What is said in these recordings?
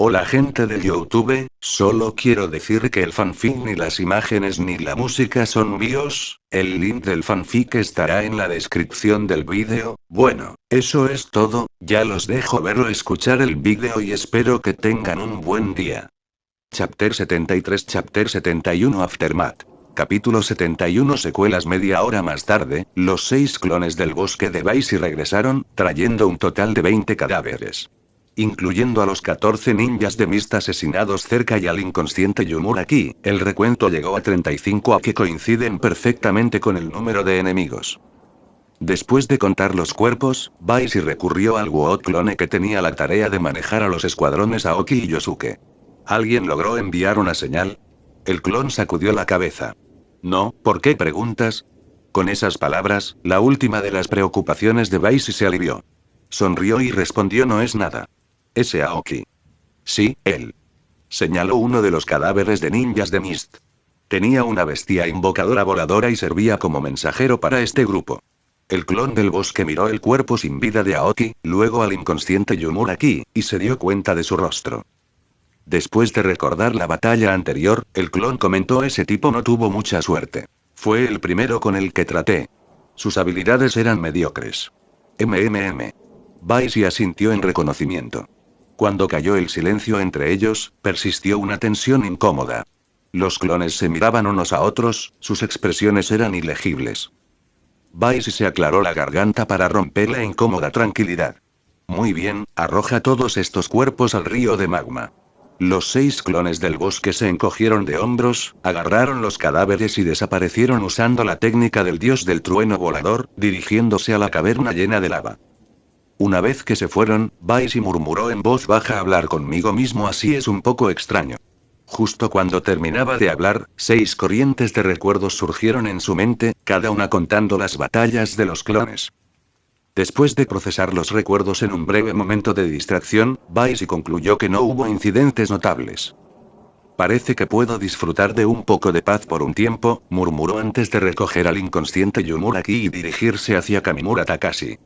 Hola gente de YouTube, solo quiero decir que el fanfic ni las imágenes ni la música son míos, el link del fanfic estará en la descripción del vídeo. Bueno, eso es todo, ya los dejo ver o escuchar el vídeo y espero que tengan un buen día. Chapter 73 Chapter 71 Aftermath. Capítulo 71 Secuelas. Media hora más tarde, los 6 clones del bosque de Baisi regresaron, trayendo un total de 20 cadáveres. Incluyendo a los 14 ninjas de Mist asesinados cerca y al inconsciente Yumuraki, el recuento llegó a 35, a que coinciden perfectamente con el número de enemigos. Después de contar los cuerpos, Baisi recurrió al Wood clone que tenía la tarea de manejar a los escuadrones Aoki y Yosuke. ¿Alguien logró enviar una señal? El clon sacudió la cabeza. No, ¿por qué preguntas? Con esas palabras, la última de las preocupaciones de Baisi se alivió. Sonrió y respondió: no es nada. Ese Aoki. Sí, él. Señaló uno de los cadáveres de ninjas de Mist. Tenía una bestia invocadora voladora y servía como mensajero para este grupo. El clon del bosque miró el cuerpo sin vida de Aoki, luego al inconsciente Yumuraki, y se dio cuenta de su rostro. Después de recordar la batalla anterior, el clon comentó: ese tipo no tuvo mucha suerte. Fue el primero con el que traté. Sus habilidades eran mediocres. Baisi asintió en reconocimiento. Cuando cayó el silencio entre ellos, persistió una tensión incómoda. Los clones se miraban unos a otros, sus expresiones eran ilegibles. Baisi se aclaró la garganta para romper la incómoda tranquilidad. Muy bien, arroja todos estos cuerpos al río de magma. Los 6 clones del bosque se encogieron de hombros, agarraron los cadáveres y desaparecieron usando la técnica del dios del trueno volador, dirigiéndose a la caverna llena de lava. Una vez que se fueron, Baisi murmuró en voz baja: hablar conmigo mismo así es un poco extraño. Justo cuando terminaba de hablar, 6 corrientes de recuerdos surgieron en su mente, cada una contando las batallas de los clones. Después de procesar los recuerdos en un breve momento de distracción, Baisi concluyó que no hubo incidentes notables. Parece que puedo disfrutar de un poco de paz por un tiempo, murmuró antes de recoger al inconsciente Yumuraki y dirigirse hacia Kamimura Takashi.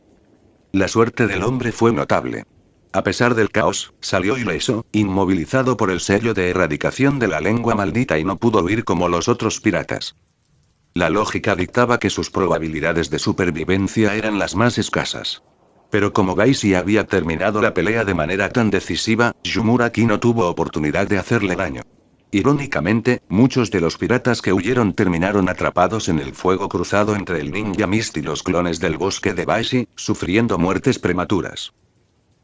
La suerte del hombre fue notable. A pesar del caos, salió ileso, inmovilizado por el sello de erradicación de la lengua maldita y no pudo huir como los otros piratas. La lógica dictaba que sus probabilidades de supervivencia eran las más escasas. Pero como Baisi había terminado la pelea de manera tan decisiva, Yumuraki no tuvo oportunidad de hacerle daño. Irónicamente, muchos de los piratas que huyeron terminaron atrapados en el fuego cruzado entre el ninja Mist y los clones del bosque de Baisi, sufriendo muertes prematuras.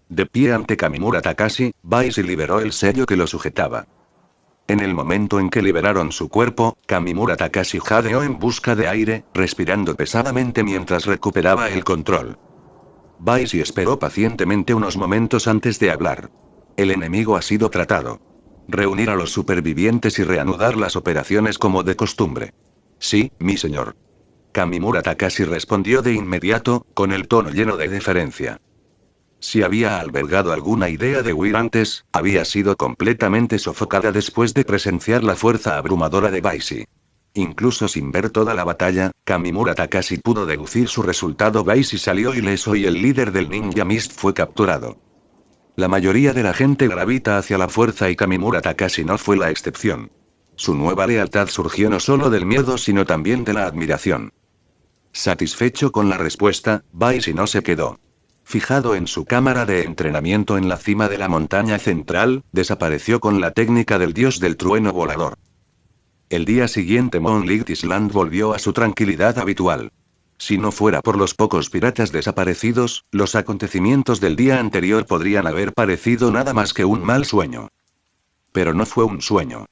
De pie ante Kamimura Takashi, Baisi liberó el sello que lo sujetaba. En el momento en que liberaron su cuerpo, Kamimura Takashi jadeó en busca de aire, respirando pesadamente mientras recuperaba el control. Baisi esperó pacientemente unos momentos antes de hablar. El enemigo ha sido tratado. Reunir a los supervivientes y reanudar las operaciones como de costumbre. Sí, mi señor. Kamimura Takashi respondió de inmediato, con el tono lleno de deferencia. Si había albergado alguna idea de huir antes, había sido completamente sofocada después de presenciar la fuerza abrumadora de Baisi. Incluso sin ver toda la batalla, Kamimura Takashi pudo deducir su resultado: Baisi salió ileso y el líder del Ninja Mist fue capturado. La mayoría de la gente gravita hacia la fuerza y Kamimura Takashi no fue la excepción. Su nueva lealtad surgió no solo del miedo sino también de la admiración. Satisfecho con la respuesta, Baisi no se quedó. Fijado en su cámara de entrenamiento en la cima de la montaña central, desapareció con la técnica del dios del trueno volador. El día siguiente Moonlight Island volvió a su tranquilidad habitual. Si no fuera por los pocos piratas desaparecidos, los acontecimientos del día anterior podrían haber parecido nada más que un mal sueño. Pero no fue un sueño.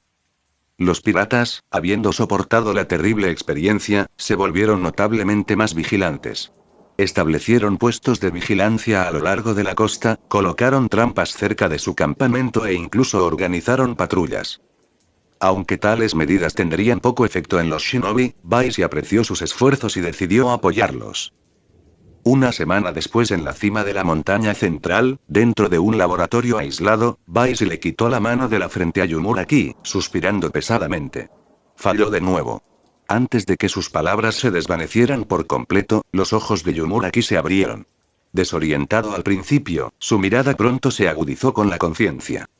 Los piratas, habiendo soportado la terrible experiencia, se volvieron notablemente más vigilantes. Establecieron puestos de vigilancia a lo largo de la costa, colocaron trampas cerca de su campamento e incluso organizaron patrullas. Aunque tales medidas tendrían poco efecto en los shinobi, Baisi apreció sus esfuerzos y decidió apoyarlos. Una semana después, en la cima de la montaña central, dentro de un laboratorio aislado, Baisi le quitó la mano de la frente a Yumuraki, suspirando pesadamente. Falló de nuevo. Antes de que sus palabras se desvanecieran por completo, los ojos de Yumuraki se abrieron. Desorientado al principio, su mirada pronto se agudizó con la conciencia.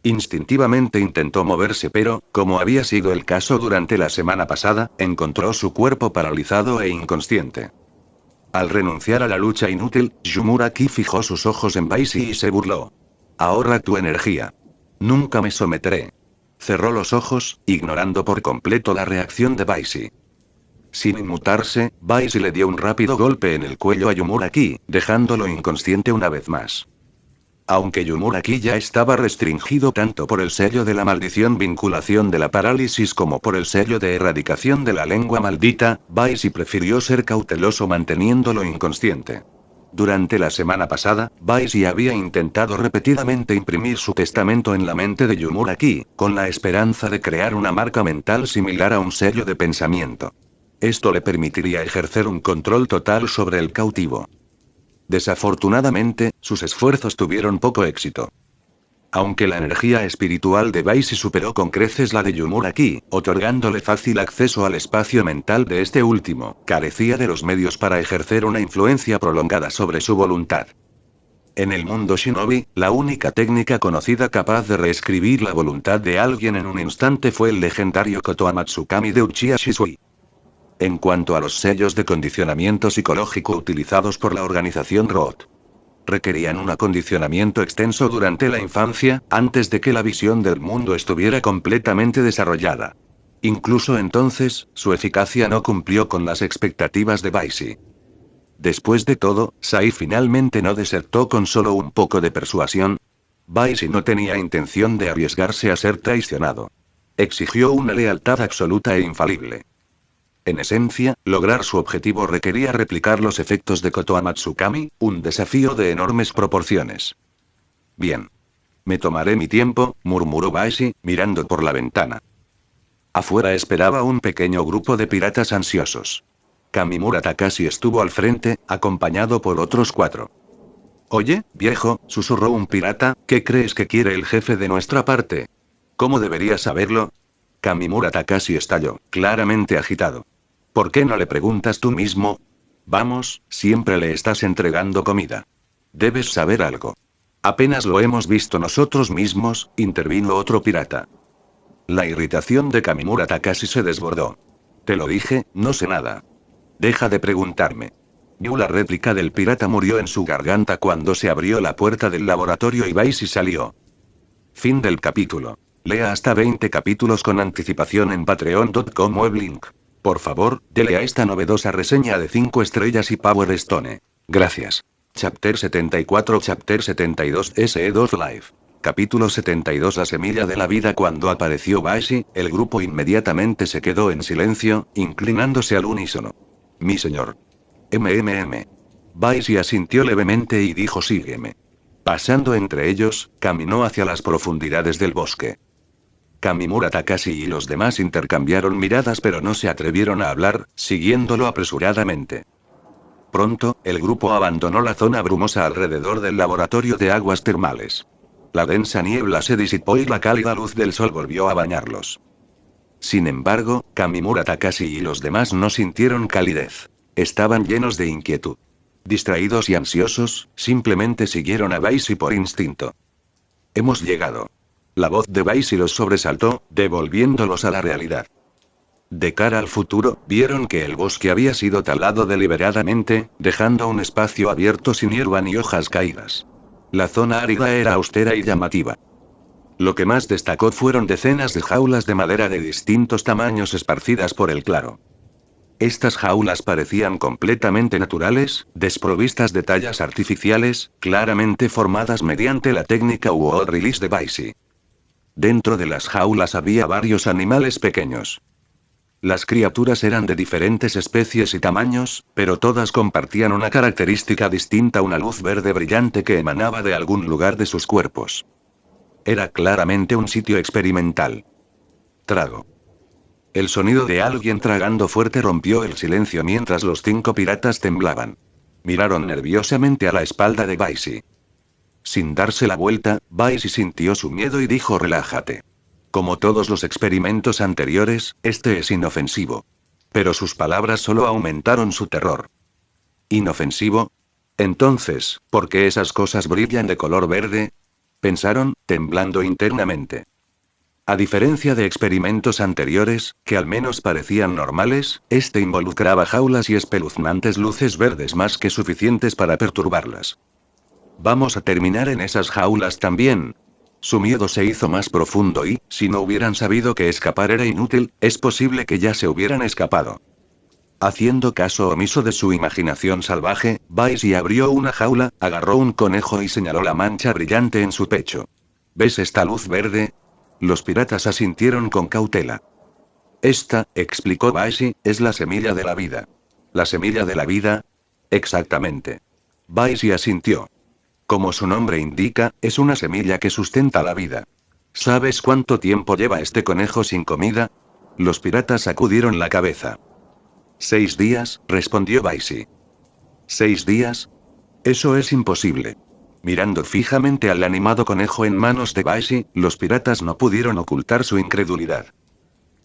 Instintivamente intentó moverse pero, como había sido el caso durante la semana pasada, encontró su cuerpo paralizado e inconsciente. Al renunciar a la lucha inútil, Yumuraki fijó sus ojos en Baisi y se burló. Ahorra tu energía. Nunca me someteré. Cerró los ojos, ignorando por completo la reacción de Baisi. Sin inmutarse, Baisi le dio un rápido golpe en el cuello a Yumuraki, dejándolo inconsciente una vez más. Aunque Yumuraki ya estaba restringido tanto por el sello de la maldición vinculación de la parálisis como por el sello de erradicación de la lengua maldita, Baisi prefirió ser cauteloso manteniéndolo inconsciente. Durante la semana pasada, Baisi había intentado repetidamente imprimir su testamento en la mente de Yumuraki, con la esperanza de crear una marca mental similar a un sello de pensamiento. Esto le permitiría ejercer un control total sobre el cautivo. Desafortunadamente, sus esfuerzos tuvieron poco éxito. Aunque la energía espiritual de Baisi superó con creces la de Yumuraki, otorgándole fácil acceso al espacio mental de este último, carecía de los medios para ejercer una influencia prolongada sobre su voluntad. En el mundo shinobi, la única técnica conocida capaz de reescribir la voluntad de alguien en un instante fue el legendario Kotoa Matsukami de Uchiha Shisui. En cuanto a los sellos de condicionamiento psicológico utilizados por la organización Roth, requerían un acondicionamiento extenso durante la infancia, antes de que la visión del mundo estuviera completamente desarrollada. Incluso entonces, su eficacia no cumplió con las expectativas de Baisi. Después de todo, Sai finalmente no desertó con solo un poco de persuasión. Baisi no tenía intención de arriesgarse a ser traicionado. Exigió una lealtad absoluta e infalible. En esencia, lograr su objetivo requería replicar los efectos de Kotoa Matsukami, un desafío de enormes proporciones. Bien. Me tomaré mi tiempo, murmuró Baisi, mirando por la ventana. Afuera esperaba un pequeño grupo de piratas ansiosos. Kamimura Takashi estuvo al frente, acompañado por otros 4. Oye, viejo, susurró un pirata, ¿qué crees que quiere el jefe de nuestra parte? ¿Cómo debería saberlo? Kamimura Takashi estalló, claramente agitado. ¿Por qué no le preguntas tú mismo? Vamos, siempre le estás entregando comida. Debes saber algo. Apenas lo hemos visto nosotros mismos, intervino otro pirata. La irritación de Kamimura Takashi se desbordó. Te lo dije, no sé nada. Deja de preguntarme. La réplica del pirata murió en su garganta cuando se abrió la puerta del laboratorio y Baisi salió. Fin del capítulo. Lea hasta 20 capítulos con anticipación en patreon.com weblink. Por favor, dele a esta novedosa reseña de 5 estrellas y Power Stone. Gracias. Chapter 74 Chapter 72 SE2 Live. Capítulo 72 La semilla de la vida. Cuando apareció Baisi, el grupo inmediatamente se quedó en silencio, inclinándose al unísono. Mi señor. Baisi asintió levemente y dijo sígueme. Pasando entre ellos, caminó hacia las profundidades del bosque. Kamimura Takashi y los demás intercambiaron miradas pero no se atrevieron a hablar, siguiéndolo apresuradamente. Pronto, el grupo abandonó la zona brumosa alrededor del laboratorio de aguas termales. La densa niebla se disipó y la cálida luz del sol volvió a bañarlos. Sin embargo, Kamimura Takashi y los demás no sintieron calidez. Estaban llenos de inquietud. Distraídos y ansiosos, simplemente siguieron a Baisi por instinto. Hemos llegado. La voz de Baisi los sobresaltó, devolviéndolos a la realidad. De cara al futuro, vieron que el bosque había sido talado deliberadamente, dejando un espacio abierto sin hierba ni hojas caídas. La zona árida era austera y llamativa. Lo que más destacó fueron decenas de jaulas de madera de distintos tamaños esparcidas por el claro. Estas jaulas parecían completamente naturales, desprovistas de tallas artificiales, claramente formadas mediante la técnica wall release de Baisi. Dentro de las jaulas había varios animales pequeños. Las criaturas eran de diferentes especies y tamaños, pero todas compartían una característica distinta: una luz verde brillante que emanaba de algún lugar de sus cuerpos. Era claramente un sitio experimental. Trago. El sonido de alguien tragando fuerte rompió el silencio mientras los 5 piratas temblaban. Miraron nerviosamente a la espalda de Baisi. Sin darse la vuelta, Baisi sintió su miedo y dijo: relájate. Como todos los experimentos anteriores, este es inofensivo. Pero sus palabras solo aumentaron su terror. ¿Inofensivo? Entonces, ¿por qué esas cosas brillan de color verde? pensaron, temblando internamente. A diferencia de experimentos anteriores, que al menos parecían normales, este involucraba jaulas y espeluznantes luces verdes más que suficientes para perturbarlas. Vamos a terminar en esas jaulas también. Su miedo se hizo más profundo y, si no hubieran sabido que escapar era inútil, es posible que ya se hubieran escapado. Haciendo caso omiso de su imaginación salvaje, Baisi abrió una jaula, agarró un conejo y señaló la mancha brillante en su pecho. ¿Ves esta luz verde? Los piratas asintieron con cautela. Esta, explicó Baisi, es la semilla de la vida. ¿La semilla de la vida? Exactamente. Baisi asintió. Como su nombre indica, es una semilla que sustenta la vida. ¿Sabes cuánto tiempo lleva este conejo sin comida? Los piratas sacudieron la cabeza. 6 días, respondió Baisi. ¿6 días? Eso es imposible. Mirando fijamente al animado conejo en manos de Baisi, los piratas no pudieron ocultar su incredulidad.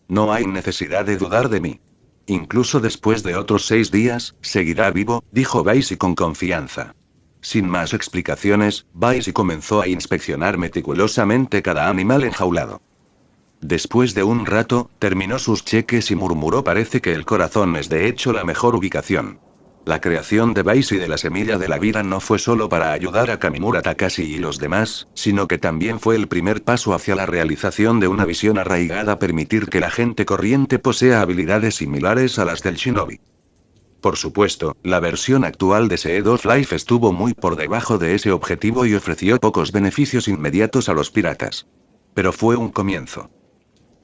No hay necesidad de dudar de mí. Incluso después de otros 6 días, seguirá vivo, dijo Baisi con confianza. Sin más explicaciones, Baisi comenzó a inspeccionar meticulosamente cada animal enjaulado. Después de un rato, terminó sus cheques y murmuró: parece que el corazón es de hecho la mejor ubicación. La creación de Baisi de la semilla de la vida no fue solo para ayudar a Kamimura Takashi y los demás, sino que también fue el primer paso hacia la realización de una visión arraigada: permitir que la gente corriente posea habilidades similares a las del shinobi. Por supuesto, la versión actual de Seed of Life estuvo muy por debajo de ese objetivo y ofreció pocos beneficios inmediatos a los piratas. Pero fue un comienzo.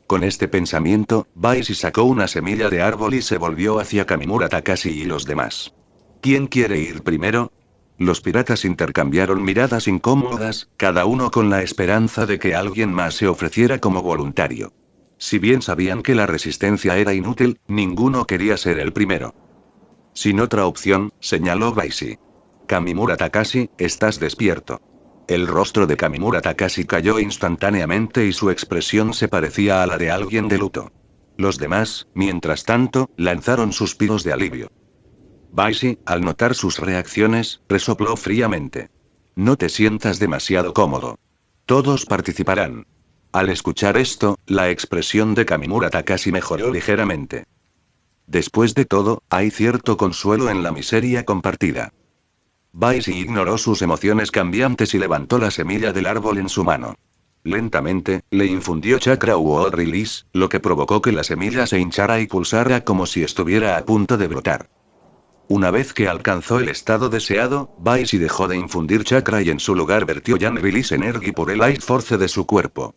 Con este pensamiento, Baisi sacó una semilla de árbol y se volvió hacia Kamimura Takashi y los demás. ¿Quién quiere ir primero? Los piratas intercambiaron miradas incómodas, cada uno con la esperanza de que alguien más se ofreciera como voluntario. Si bien sabían que la resistencia era inútil, ninguno quería ser el primero. Sin otra opción, señaló Baisi. Kamimura Takashi, estás despierto. El rostro de Kamimura Takashi cayó instantáneamente y su expresión se parecía a la de alguien de luto. Los demás, mientras tanto, lanzaron suspiros de alivio. Baisi, al notar sus reacciones, resopló fríamente. No te sientas demasiado cómodo. Todos participarán. Al escuchar esto, la expresión de Kamimura Takashi mejoró ligeramente. Después de todo, hay cierto consuelo en la miseria compartida. Baisi ignoró sus emociones cambiantes y levantó la semilla del árbol en su mano. Lentamente, le infundió chakra World Release, lo que provocó que la semilla se hinchara y pulsara como si estuviera a punto de brotar. Una vez que alcanzó el estado deseado, Baisi dejó de infundir chakra y en su lugar vertió Yang Release Energy por el Life Force de su cuerpo.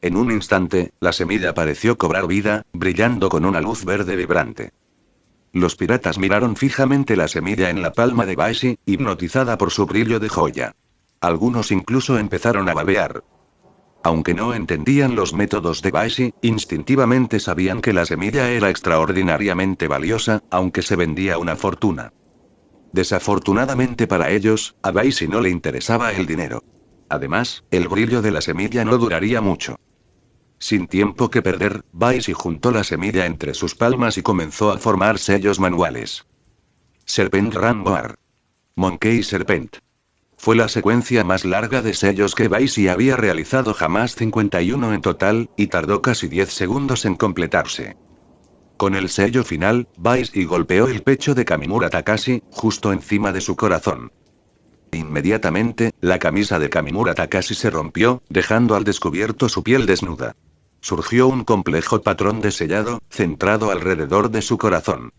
En un instante, la semilla pareció cobrar vida, brillando con una luz verde vibrante. Los piratas miraron fijamente la semilla en la palma de Baisi, hipnotizada por su brillo de joya. Algunos incluso empezaron a babear. Aunque no entendían los métodos de Baisi, instintivamente sabían que la semilla era extraordinariamente valiosa, aunque se vendía una fortuna. Desafortunadamente para ellos, a Baisi no le interesaba el dinero. Además, el brillo de la semilla no duraría mucho. Sin tiempo que perder, Baisi juntó la semilla entre sus palmas y comenzó a formar sellos manuales. Serpent Ramboar. Monkey Serpent. Fue la secuencia más larga de sellos que Baisi había realizado jamás, 51 en total, y tardó casi 10 segundos en completarse. Con el sello final, Baisi golpeó el pecho de Kamimura Takashi, justo encima de su corazón. Inmediatamente, la camisa de Kamimura Takashi se rompió, dejando al descubierto su piel desnuda. Surgió un complejo patrón de sellado, centrado alrededor de su corazón.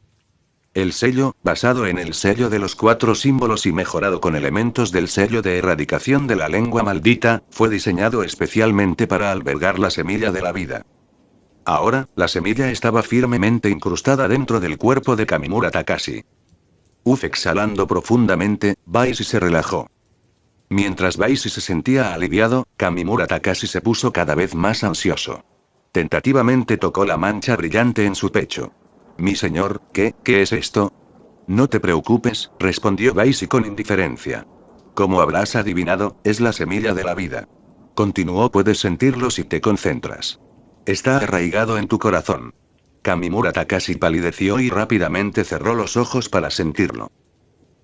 El sello, basado en el sello de los 4 símbolos y mejorado con elementos del sello de erradicación de la lengua maldita, fue diseñado especialmente para albergar la semilla de la vida. Ahora, la semilla estaba firmemente incrustada dentro del cuerpo de Kamimura Takashi. Exhalando profundamente, Baisi se relajó. Mientras Baisi se sentía aliviado, Kamimura Takashi se puso cada vez más ansioso. Tentativamente tocó la mancha brillante en su pecho. Mi señor, ¿qué es esto? No te preocupes, respondió Baisi con indiferencia. Como habrás adivinado, es la semilla de la vida. Continuó: puedes sentirlo si te concentras. Está arraigado en tu corazón. Kamimura Takashi palideció y rápidamente cerró los ojos para sentirlo.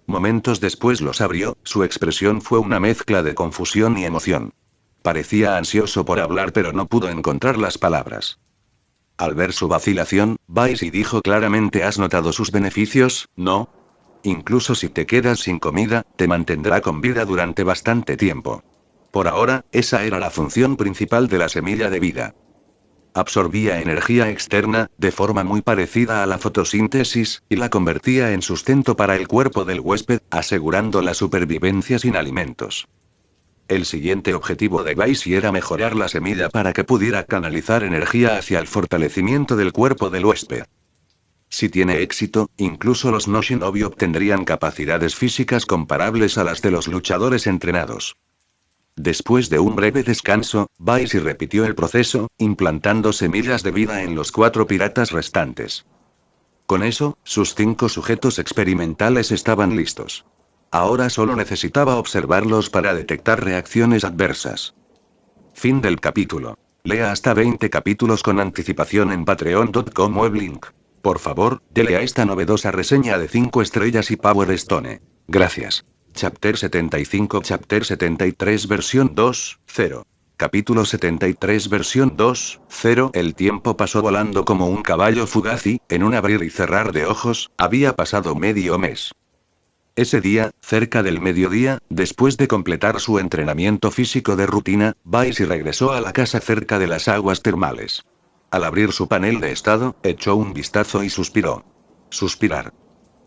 Momentos después los abrió, su expresión fue una mezcla de confusión y emoción. Parecía ansioso por hablar pero no pudo encontrar las palabras. Al ver su vacilación, Baisi dijo claramente: ¿has notado sus beneficios, no? Incluso si te quedas sin comida, te mantendrá con vida durante bastante tiempo. Por ahora, esa era la función principal de la semilla de vida. Absorbía energía externa, de forma muy parecida a la fotosíntesis, y la convertía en sustento para el cuerpo del huésped, asegurando la supervivencia sin alimentos. El siguiente objetivo de Baisi era mejorar la semilla para que pudiera canalizar energía hacia el fortalecimiento del cuerpo del huésped. Si tiene éxito, incluso los no shinobi obtendrían capacidades físicas comparables a las de los luchadores entrenados. Después de un breve descanso, Baisi repitió el proceso, implantando semillas de vida en los 4 piratas restantes. Con eso, sus 5 sujetos experimentales estaban listos. Ahora solo necesitaba observarlos para detectar reacciones adversas. Fin del capítulo. Lea hasta 20 capítulos con anticipación en patreon.com weblink. Por favor, dele a esta novedosa reseña de 5 estrellas y Power Stone. Gracias. Chapter 75, Chapter 73 versión 2.0. Capítulo 73 versión 2.0. El tiempo pasó volando como un caballo fugaz y, en un abrir y cerrar de ojos, había pasado medio mes. Ese día, cerca del mediodía, después de completar su entrenamiento físico de rutina, Baisi regresó a la casa cerca de las aguas termales. Al abrir su panel de estado, echó un vistazo y suspiró. Suspirar.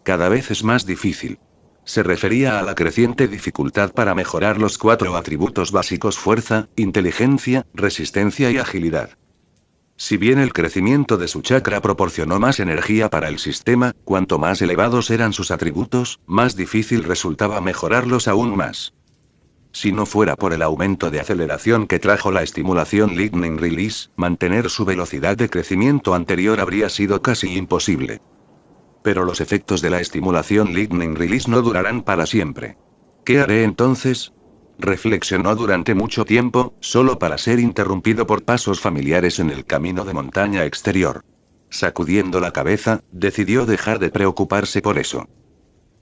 Cada vez es más difícil. Se refería a la creciente dificultad para mejorar los 4 atributos básicos: fuerza, inteligencia, resistencia y agilidad. Si bien el crecimiento de su chakra proporcionó más energía para el sistema, cuanto más elevados eran sus atributos, más difícil resultaba mejorarlos aún más. Si no fuera por el aumento de aceleración que trajo la estimulación Lightning Release, mantener su velocidad de crecimiento anterior habría sido casi imposible. Pero los efectos de la estimulación Lightning Release no durarán para siempre. ¿Qué haré entonces? Reflexionó durante mucho tiempo, solo para ser interrumpido por pasos familiares en el camino de montaña exterior. Sacudiendo la cabeza, decidió dejar de preocuparse por eso.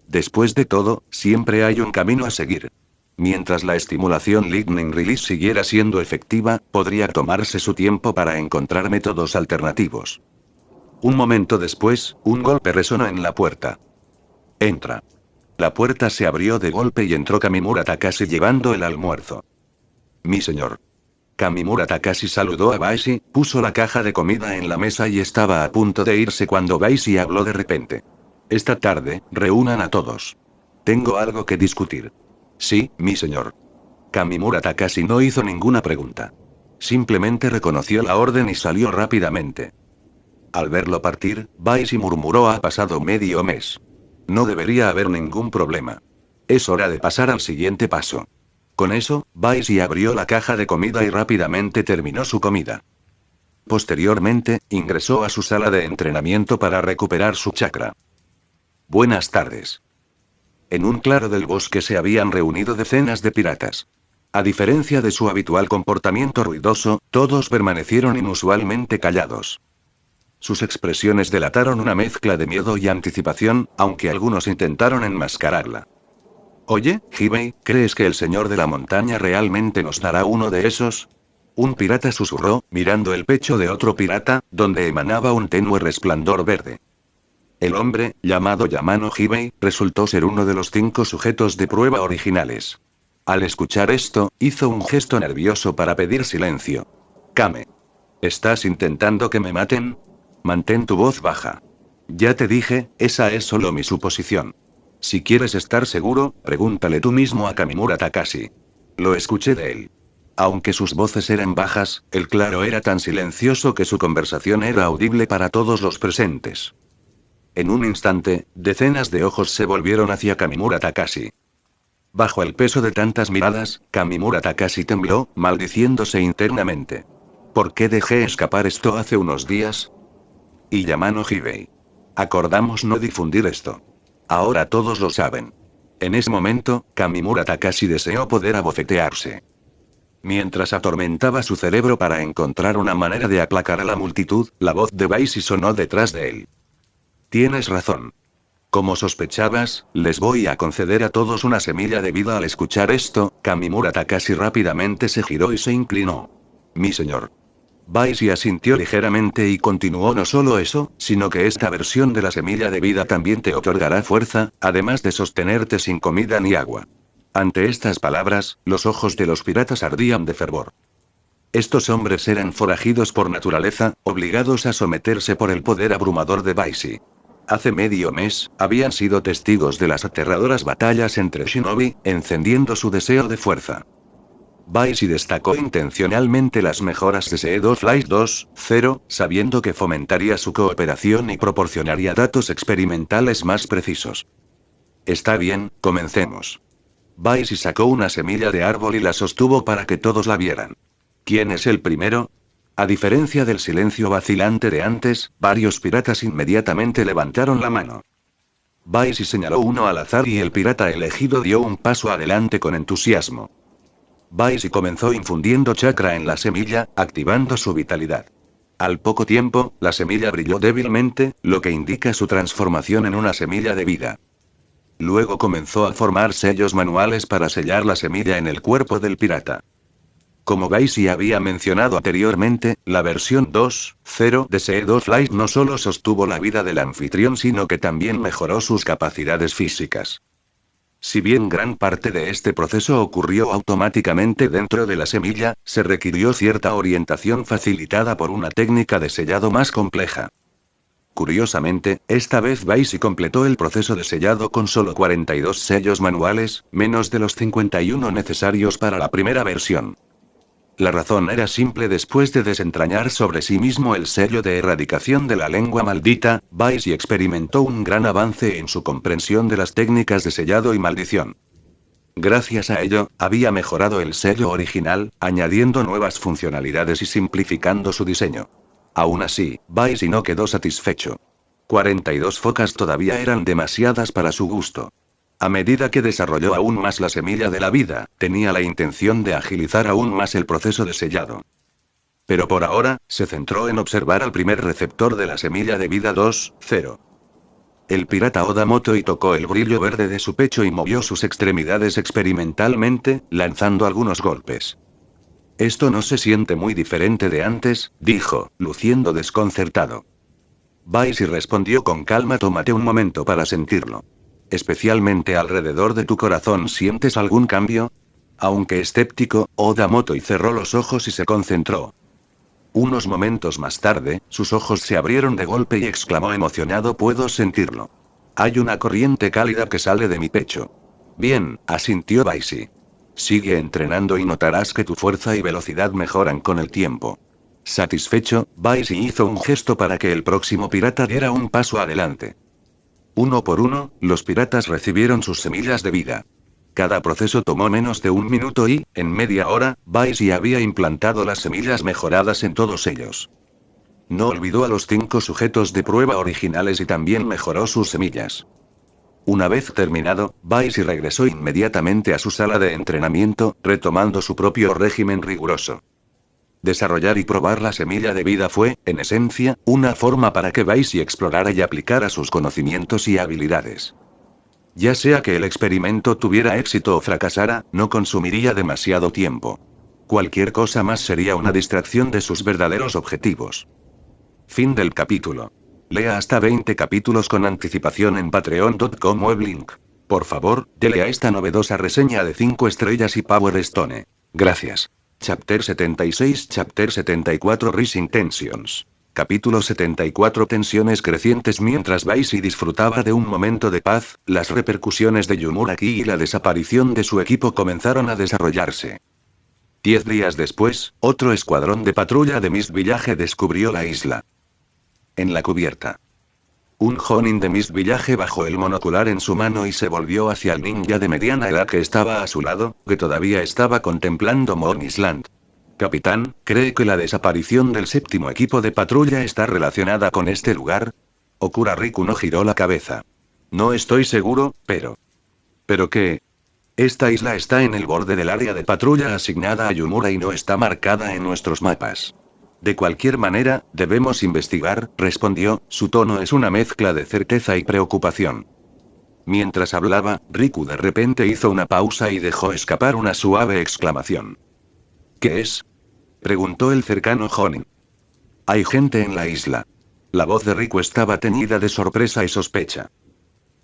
Después de todo, siempre hay un camino a seguir. Mientras la estimulación Lightning Release siguiera siendo efectiva, podría tomarse su tiempo para encontrar métodos alternativos. Un momento después, un golpe resonó en la puerta. Entra. La puerta se abrió de golpe y entró Kamimura Takashi llevando el almuerzo. Mi señor. Kamimura Takashi saludó a Baisi, puso la caja de comida en la mesa y estaba a punto de irse cuando Baisi habló de repente. Esta tarde, reúnan a todos. Tengo algo que discutir. Sí, mi señor. Kamimura Takashi no hizo ninguna pregunta. Simplemente reconoció la orden y salió rápidamente. Al verlo partir, Baisi murmuró: ha pasado medio mes. No debería haber ningún problema. Es hora de pasar al siguiente paso. Con eso, Baisi abrió la caja de comida y rápidamente terminó su comida. Posteriormente, ingresó a su sala de entrenamiento para recuperar su chakra. Buenas tardes. En un claro del bosque se habían reunido decenas de piratas. A diferencia de su habitual comportamiento ruidoso, todos permanecieron inusualmente callados. Sus expresiones delataron una mezcla de miedo y anticipación, aunque algunos intentaron enmascararla. Oye, Hibei, ¿crees que el señor de la montaña realmente nos dará uno de esos? Un pirata susurró, mirando el pecho de otro pirata, donde emanaba un tenue resplandor verde. El hombre, llamado Yamano Hibei, resultó ser uno de los 5 sujetos de prueba originales. Al escuchar esto, hizo un gesto nervioso para pedir silencio. Kame. ¿Estás intentando que me maten? Mantén tu voz baja. Ya te dije, esa es solo mi suposición. Si quieres estar seguro, pregúntale tú mismo a Kamimura Takashi. Lo escuché de él. Aunque sus voces eran bajas, el claro era tan silencioso que su conversación era audible para todos los presentes. En un instante, decenas de ojos se volvieron hacia Kamimura Takashi. Bajo el peso de tantas miradas, Kamimura Takashi tembló, maldiciéndose internamente. ¿Por qué dejé escapar esto hace unos días? Y Yamano Hibei. Acordamos no difundir esto. Ahora todos lo saben. En ese momento, Kamimura Takashi deseó poder abofetearse. Mientras atormentaba su cerebro para encontrar una manera de aplacar a la multitud, la voz de Baisi sonó detrás de él. Tienes razón. Como sospechabas, les voy a conceder a todos una semilla de vida. Al escuchar esto, Kamimura Takashi rápidamente se giró y se inclinó. Mi señor. Baisi asintió ligeramente y continuó: no solo eso, sino que esta versión de la semilla de vida también te otorgará fuerza, además de sostenerte sin comida ni agua. Ante estas palabras, los ojos de los piratas ardían de fervor. Estos hombres eran forajidos por naturaleza, obligados a someterse por el poder abrumador de Baisi. Hace medio mes, habían sido testigos de las aterradoras batallas entre shinobi, encendiendo su deseo de fuerza. Baisi destacó intencionalmente las mejoras de SE2 Flight 2.0, sabiendo que fomentaría su cooperación y proporcionaría datos experimentales más precisos. Está bien, comencemos. Baisi sacó una semilla de árbol y la sostuvo para que todos la vieran. ¿Quién es el primero? A diferencia del silencio vacilante de antes, varios piratas inmediatamente levantaron la mano. Baisi señaló uno al azar y el pirata elegido dio un paso adelante con entusiasmo. Baisi comenzó infundiendo chakra en la semilla, activando su vitalidad. Al poco tiempo, la semilla brilló débilmente, lo que indica su transformación en una semilla de vida. Luego comenzó a formar sellos manuales para sellar la semilla en el cuerpo del pirata. Como Baisi había mencionado anteriormente, la versión 2.0 de SE2 Flight no solo sostuvo la vida del anfitrión, sino que también mejoró sus capacidades físicas. Si bien gran parte de este proceso ocurrió automáticamente dentro de la semilla, se requirió cierta orientación facilitada por una técnica de sellado más compleja. Curiosamente, esta vez Baisi completó el proceso de sellado con solo 42 sellos manuales, menos de los 51 necesarios para la primera versión. La razón era simple: después de desentrañar sobre sí mismo el sello de erradicación de la lengua maldita, Baisi experimentó un gran avance en su comprensión de las técnicas de sellado y maldición. Gracias a ello, había mejorado el sello original, añadiendo nuevas funcionalidades y simplificando su diseño. Aún así, Baisi no quedó satisfecho. 42 focas todavía eran demasiadas para su gusto. A medida que desarrolló aún más la semilla de la vida, tenía la intención de agilizar aún más el proceso de sellado. Pero por ahora, se centró en observar al primer receptor de la semilla de vida 2.0. El pirata Oda Moto tocó el brillo verde de su pecho y movió sus extremidades experimentalmente, lanzando algunos golpes. Esto no se siente muy diferente de antes, dijo, luciendo desconcertado. Baisi respondió con calma: tómate un momento para sentirlo. Especialmente alrededor de tu corazón, ¿sientes algún cambio? Aunque escéptico, Oda Moto cerró los ojos y se concentró. Unos momentos más tarde, sus ojos se abrieron de golpe y exclamó emocionado: puedo sentirlo. Hay una corriente cálida que sale de mi pecho. Bien, asintió Baisi. Sigue entrenando y notarás que tu fuerza y velocidad mejoran con el tiempo. Satisfecho, Baisi hizo un gesto para que el próximo pirata diera un paso adelante. Uno por uno, los piratas recibieron sus semillas de vida. Cada proceso tomó menos de un minuto y, en media hora, Baisi había implantado las semillas mejoradas en todos ellos. No olvidó a los 5 sujetos de prueba originales y también mejoró sus semillas. Una vez terminado, Baisi regresó inmediatamente a su sala de entrenamiento, retomando su propio régimen riguroso. Desarrollar y probar la semilla de vida fue, en esencia, una forma para que Baisi explorara y aplicara sus conocimientos y habilidades. Ya sea que el experimento tuviera éxito o fracasara, no consumiría demasiado tiempo. Cualquier cosa más sería una distracción de sus verdaderos objetivos. Fin del capítulo. Lea hasta 20 capítulos con anticipación en patreon.com weblink. Por favor, dele a esta novedosa reseña de 5 estrellas y Power Stone. Gracias. Chapter 76, Chapter 74, Rising Tensions. Capítulo 74. Tensiones crecientes. Mientras Baisi disfrutaba de un momento de paz, las repercusiones de Yumuraki y la desaparición de su equipo comenzaron a desarrollarse. 10 días después, otro escuadrón de patrulla de Mist Village descubrió la isla. En la cubierta. Un Jonin de Mist Village bajó el monocular en su mano y se volvió hacia el ninja de mediana edad que estaba a su lado, que todavía estaba contemplando Moon Island. Capitán, ¿cree que la desaparición del 7º equipo de patrulla está relacionada con este lugar? Okura Rikuno giró la cabeza. No estoy seguro, pero... ¿Pero qué? Esta isla está en el borde del área de patrulla asignada a Yumura y no está marcada en nuestros mapas. De cualquier manera, debemos investigar, respondió, su tono es una mezcla de certeza y preocupación. Mientras hablaba, Riku de repente hizo una pausa y dejó escapar una suave exclamación. ¿Qué es? Preguntó el cercano Jonin. Hay gente en la isla. La voz de Riku estaba teñida de sorpresa y sospecha.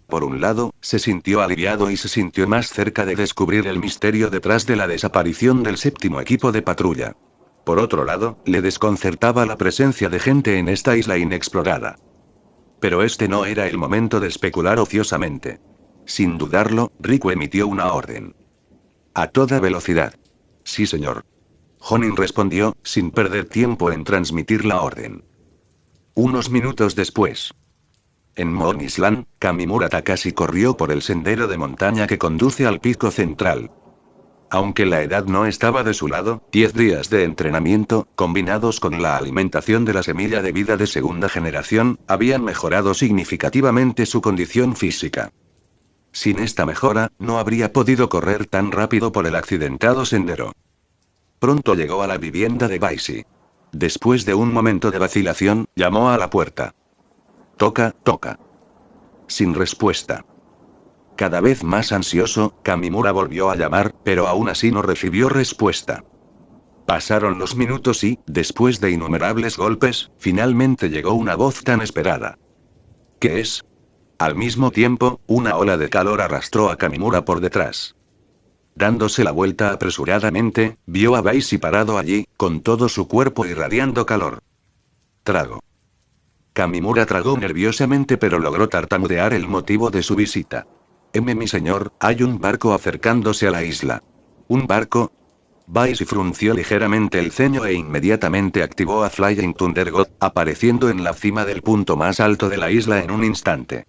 Por un lado, se sintió aliviado y se sintió más cerca de descubrir el misterio detrás de la desaparición del séptimo equipo de patrulla. Por otro lado, le desconcertaba la presencia de gente en esta isla inexplorada. Pero este no era el momento de especular ociosamente. Sin dudarlo, Riku emitió una orden. A toda velocidad. Sí, señor. Jonin respondió, sin perder tiempo en transmitir la orden. Unos minutos después. En Moon Island, Kamimura Takashi corrió por el sendero de montaña que conduce al pico central. Aunque la edad no estaba de su lado, 10 días de entrenamiento, combinados con la alimentación de la semilla de vida de segunda generación, habían mejorado significativamente su condición física. Sin esta mejora, no habría podido correr tan rápido por el accidentado sendero. Pronto llegó a la vivienda de Baisi. Después de un momento de vacilación, llamó a la puerta. Toca, toca. Sin respuesta. Cada vez más ansioso, Kamimura volvió a llamar, pero aún así no recibió respuesta. Pasaron los minutos y, después de innumerables golpes, finalmente llegó una voz tan esperada. ¿Qué es? Al mismo tiempo, una ola de calor arrastró a Kamimura por detrás. Dándose la vuelta apresuradamente, vio a Baisi parado allí, con todo su cuerpo irradiando calor. Trago. Kamimura tragó nerviosamente pero logró tartamudear el motivo de su visita. Mi señor, hay un barco acercándose a la isla. ¿Un barco? Baisi frunció ligeramente el ceño e inmediatamente activó a Flying Thunder God, apareciendo en la cima del punto más alto de la isla en un instante.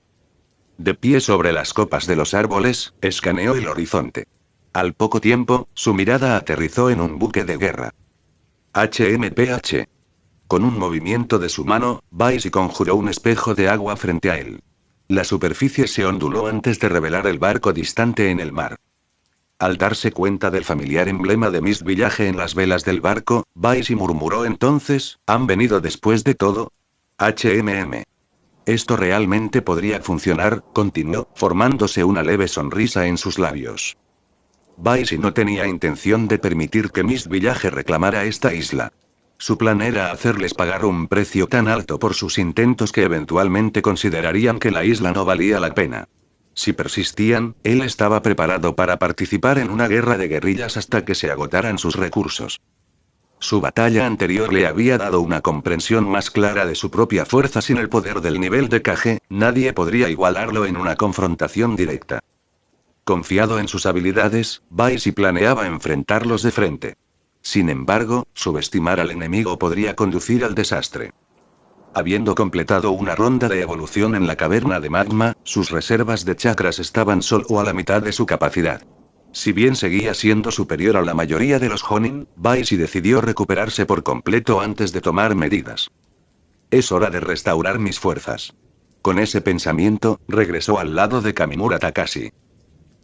De pie sobre las copas de los árboles, escaneó el horizonte. Al poco tiempo, su mirada aterrizó en un buque de guerra. HMPH. Con un movimiento de su mano, Baisi conjuró un espejo de agua frente a él. La superficie se onduló antes de revelar el barco distante en el mar. Al darse cuenta del familiar emblema de Mist Village en las velas del barco, Baisi murmuró entonces, ¿han venido después de todo? HMM. Esto realmente podría funcionar, continuó, formándose una leve sonrisa en sus labios. Baisi no tenía intención de permitir que Mist Village reclamara esta isla. Su plan era hacerles pagar un precio tan alto por sus intentos que eventualmente considerarían que la isla no valía la pena. Si persistían, él estaba preparado para participar en una guerra de guerrillas hasta que se agotaran sus recursos. Su batalla anterior le había dado una comprensión más clara de su propia fuerza. Sin el poder del nivel de Kage, nadie podría igualarlo en una confrontación directa. Confiado en sus habilidades, Baisi planeaba enfrentarlos de frente. Sin embargo, subestimar al enemigo podría conducir al desastre. Habiendo completado una ronda de evolución en la caverna de magma, sus reservas de chakras estaban solo a la mitad de su capacidad. Si bien seguía siendo superior a la mayoría de los Jonin, Baisi decidió recuperarse por completo antes de tomar medidas. Es hora de restaurar mis fuerzas. Con ese pensamiento, regresó al lado de Kamimura Takashi.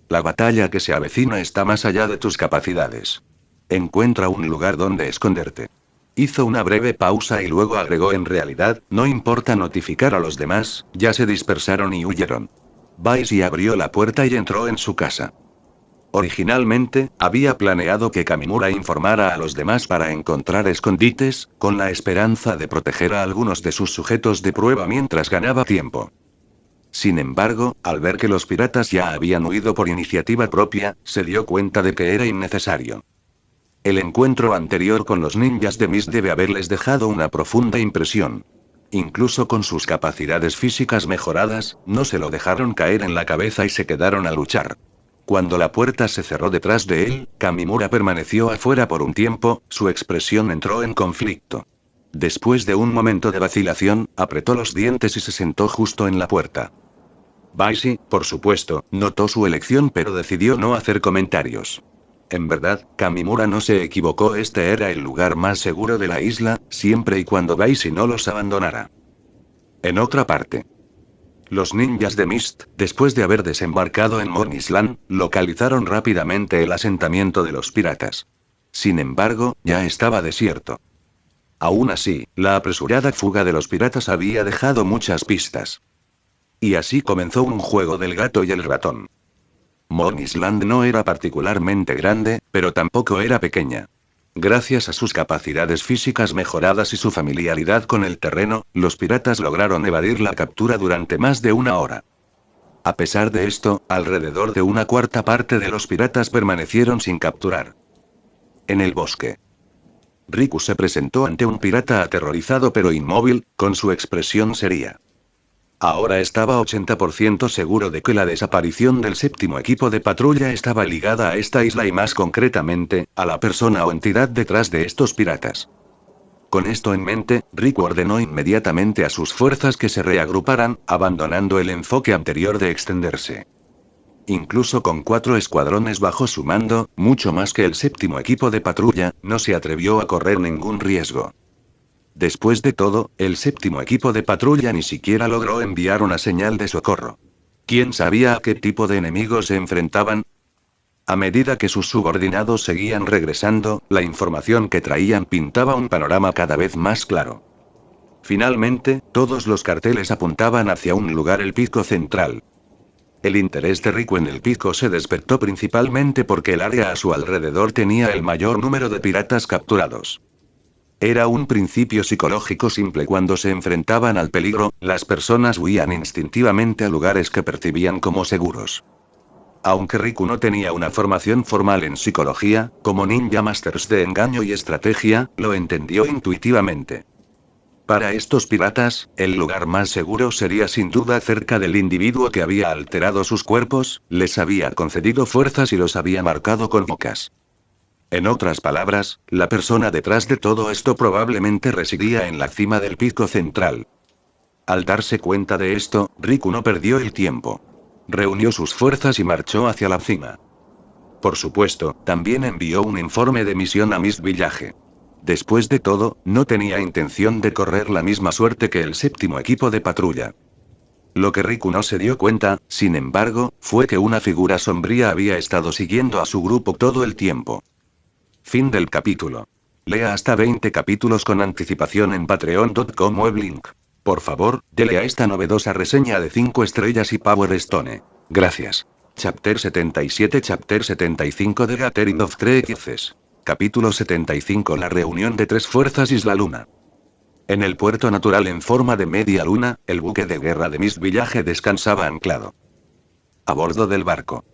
La batalla que se avecina está más allá de tus capacidades. Encuentra un lugar donde esconderte. Hizo una breve pausa y luego agregó: en realidad, no importa notificar a los demás, ya se dispersaron y huyeron. Baisi abrió la puerta y entró en su casa. Originalmente, había planeado que Kamimura informara a los demás para encontrar escondites, con la esperanza de proteger a algunos de sus sujetos de prueba mientras ganaba tiempo. Sin embargo, al ver que los piratas ya habían huido por iniciativa propia, se dio cuenta de que era innecesario. El encuentro anterior con los ninjas de Mist debe haberles dejado una profunda impresión. Incluso con sus capacidades físicas mejoradas, no se lo dejaron caer en la cabeza y se quedaron a luchar. Cuando la puerta se cerró detrás de él, Kamimura permaneció afuera por un tiempo, su expresión entró en conflicto. Después de un momento de vacilación, apretó los dientes y se sentó justo en la puerta. Baisi, por supuesto, notó su elección pero decidió no hacer comentarios. En verdad, Kamimura no se equivocó, este era el lugar más seguro de la isla, siempre y cuando Baisi no los abandonara. En otra parte. Los ninjas de Mist, después de haber desembarcado en Moon Island, localizaron rápidamente el asentamiento de los piratas. Sin embargo, ya estaba desierto. Aún así, la apresurada fuga de los piratas había dejado muchas pistas. Y así comenzó un juego del gato y el ratón. Moon Island no era particularmente grande, pero tampoco era pequeña. Gracias a sus capacidades físicas mejoradas y su familiaridad con el terreno, los piratas lograron evadir la captura durante más de una hora. A pesar de esto, alrededor de una cuarta parte de los piratas permanecieron sin capturar. En el bosque. Riku se presentó ante un pirata aterrorizado pero inmóvil, con su expresión seria. Ahora estaba 80% seguro de que la desaparición del séptimo equipo de patrulla estaba ligada a esta isla y más concretamente, a la persona o entidad detrás de estos piratas. Con esto en mente, Riku ordenó inmediatamente a sus fuerzas que se reagruparan, abandonando el enfoque anterior de extenderse. Incluso con 4 escuadrones bajo su mando, mucho más que el séptimo equipo de patrulla, no se atrevió a correr ningún riesgo. Después de todo, el séptimo equipo de patrulla ni siquiera logró enviar una señal de socorro. ¿Quién sabía a qué tipo de enemigos se enfrentaban? A medida que sus subordinados seguían regresando, la información que traían pintaba un panorama cada vez más claro. Finalmente, todos los carteles apuntaban hacia un lugar: el pico central. El interés de Riku en el pico se despertó principalmente porque el área a su alrededor tenía el mayor número de piratas capturados. Era un principio psicológico simple: cuando se enfrentaban al peligro, las personas huían instintivamente a lugares que percibían como seguros. Aunque Riku no tenía una formación formal en psicología, como Ninja Masters de engaño y estrategia, lo entendió intuitivamente. Para estos piratas, el lugar más seguro sería sin duda cerca del individuo que había alterado sus cuerpos, les había concedido fuerzas y los había marcado con bocas. En otras palabras, la persona detrás de todo esto probablemente residía en la cima del pico central. Al darse cuenta de esto, Riku no perdió el tiempo. Reunió sus fuerzas y marchó hacia la cima. Por supuesto, también envió un informe de misión a Mist Village. Después de todo, no tenía intención de correr la misma suerte que el séptimo equipo de patrulla. Lo que Riku no se dio cuenta, sin embargo, fue que una figura sombría había estado siguiendo a su grupo todo el tiempo. Fin del capítulo. Lea hasta 20 capítulos con anticipación en patreon.com /weblink. Por favor, dele a esta novedosa reseña de 5 estrellas y Power Stone. Gracias. Chapter 77 Chapter 75 The Gathering of 3 X's. Capítulo 75 La reunión de 3 fuerzas Isla Luna. En el puerto natural en forma de media luna, el buque de guerra de Mist Village descansaba anclado. A bordo del barco.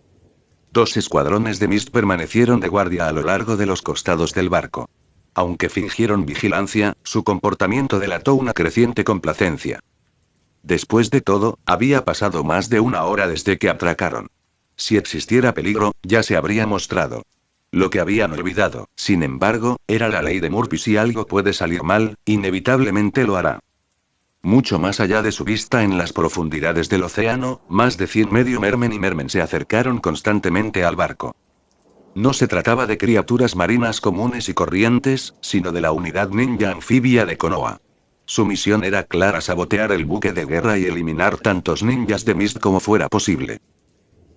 2 escuadrones de Mist permanecieron de guardia a lo largo de los costados del barco. Aunque fingieron vigilancia, su comportamiento delató una creciente complacencia. Después de todo, había pasado más de una hora desde que atracaron. Si existiera peligro, ya se habría mostrado. Lo que habían olvidado, sin embargo, era la ley de Murphy: si algo puede salir mal, inevitablemente lo hará. Mucho más allá de su vista en las profundidades del océano, más de 100 medio mermen y mermen se acercaron constantemente al barco. No se trataba de criaturas marinas comunes y corrientes, sino de la unidad ninja anfibia de Konoha. Su misión era clara: sabotear el buque de guerra y eliminar tantos ninjas de Mist como fuera posible.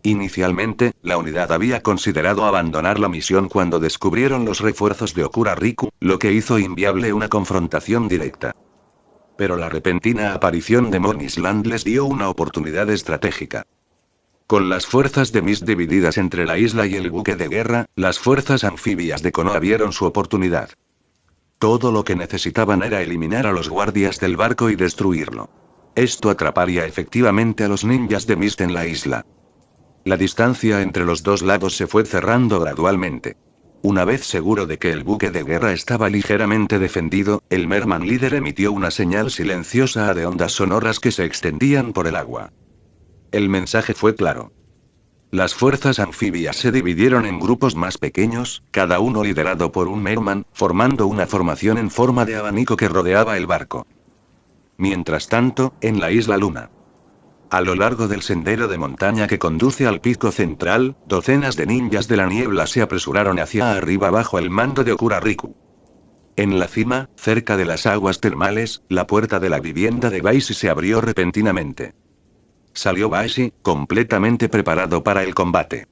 Inicialmente, la unidad había considerado abandonar la misión cuando descubrieron los refuerzos de Okura Riku, lo que hizo inviable una confrontación directa. Pero la repentina aparición de Moon Island les dio una oportunidad estratégica. Con las fuerzas de Mist divididas entre la isla y el buque de guerra, las fuerzas anfibias de Konoha vieron su oportunidad. Todo lo que necesitaban era eliminar a los guardias del barco y destruirlo. Esto atraparía efectivamente a los ninjas de Mist en la isla. La distancia entre los dos lados se fue cerrando gradualmente. Una vez seguro de que el buque de guerra estaba ligeramente defendido, el merman líder emitió una señal silenciosa de ondas sonoras que se extendían por el agua. El mensaje fue claro. Las fuerzas anfibias se dividieron en grupos más pequeños, cada uno liderado por un merman, formando una formación en forma de abanico que rodeaba el barco. Mientras tanto, en la isla Luna. A lo largo del sendero de montaña que conduce al pico central, docenas de ninjas de la niebla se apresuraron hacia arriba bajo el mando de Okura Riku. En la cima, cerca de las aguas termales, la puerta de la vivienda de Baishii se abrió repentinamente. Salió Baishii, completamente preparado para el combate.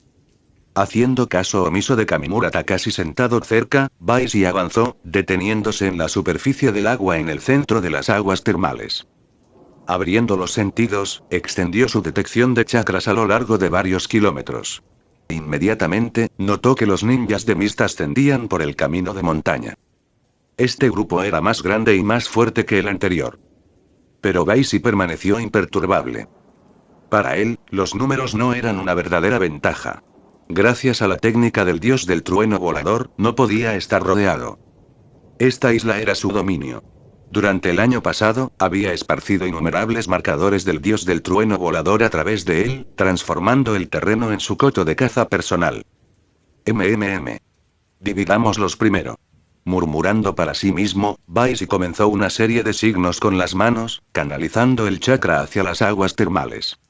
Haciendo caso omiso de Kamimura Takashi sentado cerca, Baishii avanzó, deteniéndose en la superficie del agua en el centro de las aguas termales. Abriendo los sentidos, extendió su detección de chakras a lo largo de varios kilómetros. Inmediatamente, notó que los ninjas de Mist ascendían por el camino de montaña. Este grupo era más grande y más fuerte que el anterior. Pero Baisi permaneció imperturbable. Para él, los números no eran una verdadera ventaja. Gracias a la técnica del dios del trueno volador, no podía estar rodeado. Esta isla era su dominio. Durante el año pasado, había esparcido innumerables marcadores del dios del trueno volador a través de él, transformando el terreno en su coto de caza personal. Dividámoslos primero. Murmurando para sí mismo, Baisi comenzó una serie de signos con las manos, canalizando el chakra hacia las aguas termales.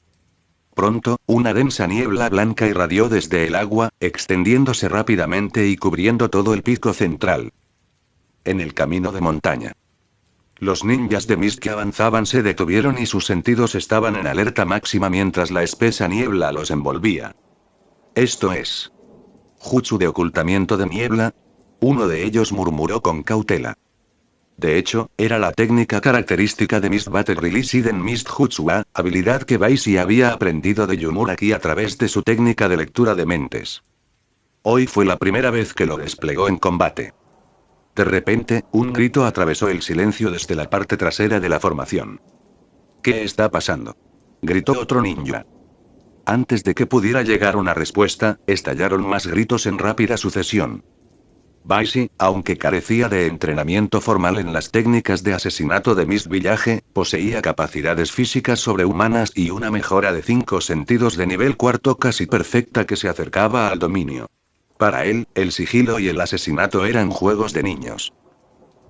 Pronto, una densa niebla blanca irradió desde el agua, extendiéndose rápidamente y cubriendo todo el pico central. En el camino de montaña. Los ninjas de Mist que avanzaban se detuvieron y sus sentidos estaban en alerta máxima mientras la espesa niebla los envolvía. Esto es. Jutsu de ocultamiento de niebla. Uno de ellos murmuró con cautela. De hecho, era la técnica característica de Mist Battle Release Hidden Mist Jutsu A, habilidad que Baisi había aprendido de Yumuraki a través de su técnica de lectura de mentes. Hoy fue la primera vez que lo desplegó en combate. De repente, un grito atravesó el silencio desde la parte trasera de la formación. ¿Qué está pasando?, gritó otro ninja. Antes de que pudiera llegar una respuesta, estallaron más gritos en rápida sucesión. Baisi, aunque carecía de entrenamiento formal en las técnicas de asesinato de Mist Village, poseía capacidades físicas sobrehumanas y una mejora de 5 sentidos de nivel cuarto casi perfecta que se acercaba al dominio. Para él, el sigilo y el asesinato eran juegos de niños.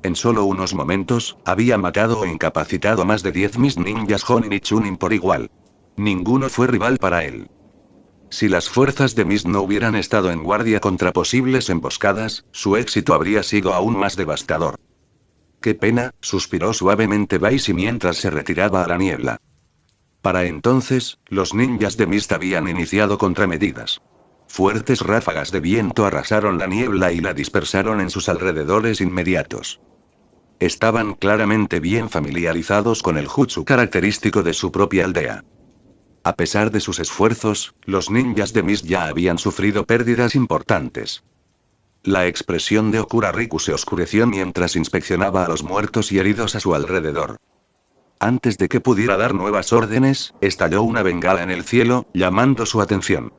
En solo unos momentos, había matado o incapacitado a más de 10 Mist ninjas Jonin y Chunin por igual. Ninguno fue rival para él. Si las fuerzas de Mist no hubieran estado en guardia contra posibles emboscadas, su éxito habría sido aún más devastador. Qué pena, suspiró suavemente Baisi mientras se retiraba a la niebla. Para entonces, los ninjas de Mist habían iniciado contramedidas. Fuertes ráfagas de viento arrasaron la niebla y la dispersaron en sus alrededores inmediatos. Estaban claramente bien familiarizados con el jutsu característico de su propia aldea. A pesar de sus esfuerzos, los ninjas de Mist ya habían sufrido pérdidas importantes. La expresión de Okura Riku se oscureció mientras inspeccionaba a los muertos y heridos a su alrededor. Antes de que pudiera dar nuevas órdenes, estalló una bengala en el cielo, llamando su atención.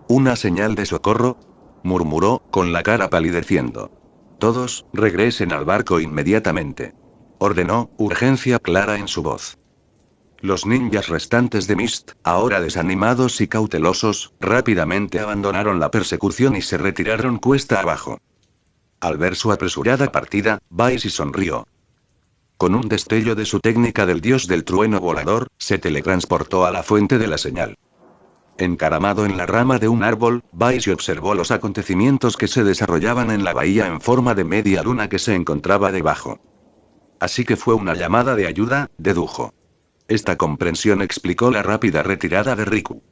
¿Una señal de socorro?, murmuró, con la cara palideciendo. Todos, regresen al barco inmediatamente. Ordenó, urgencia clara en su voz. Los ninjas restantes de Mist, ahora desanimados y cautelosos, rápidamente abandonaron la persecución y se retiraron cuesta abajo. Al ver su apresurada partida, Baisi sonrió. Con un destello de su técnica del dios del trueno volador, se teletransportó a la fuente de la señal. Encaramado en la rama de un árbol, Baisi observó los acontecimientos que se desarrollaban en la bahía en forma de media luna que se encontraba debajo. Así que fue una llamada de ayuda, dedujo. Esta comprensión explicó la rápida retirada de Riku.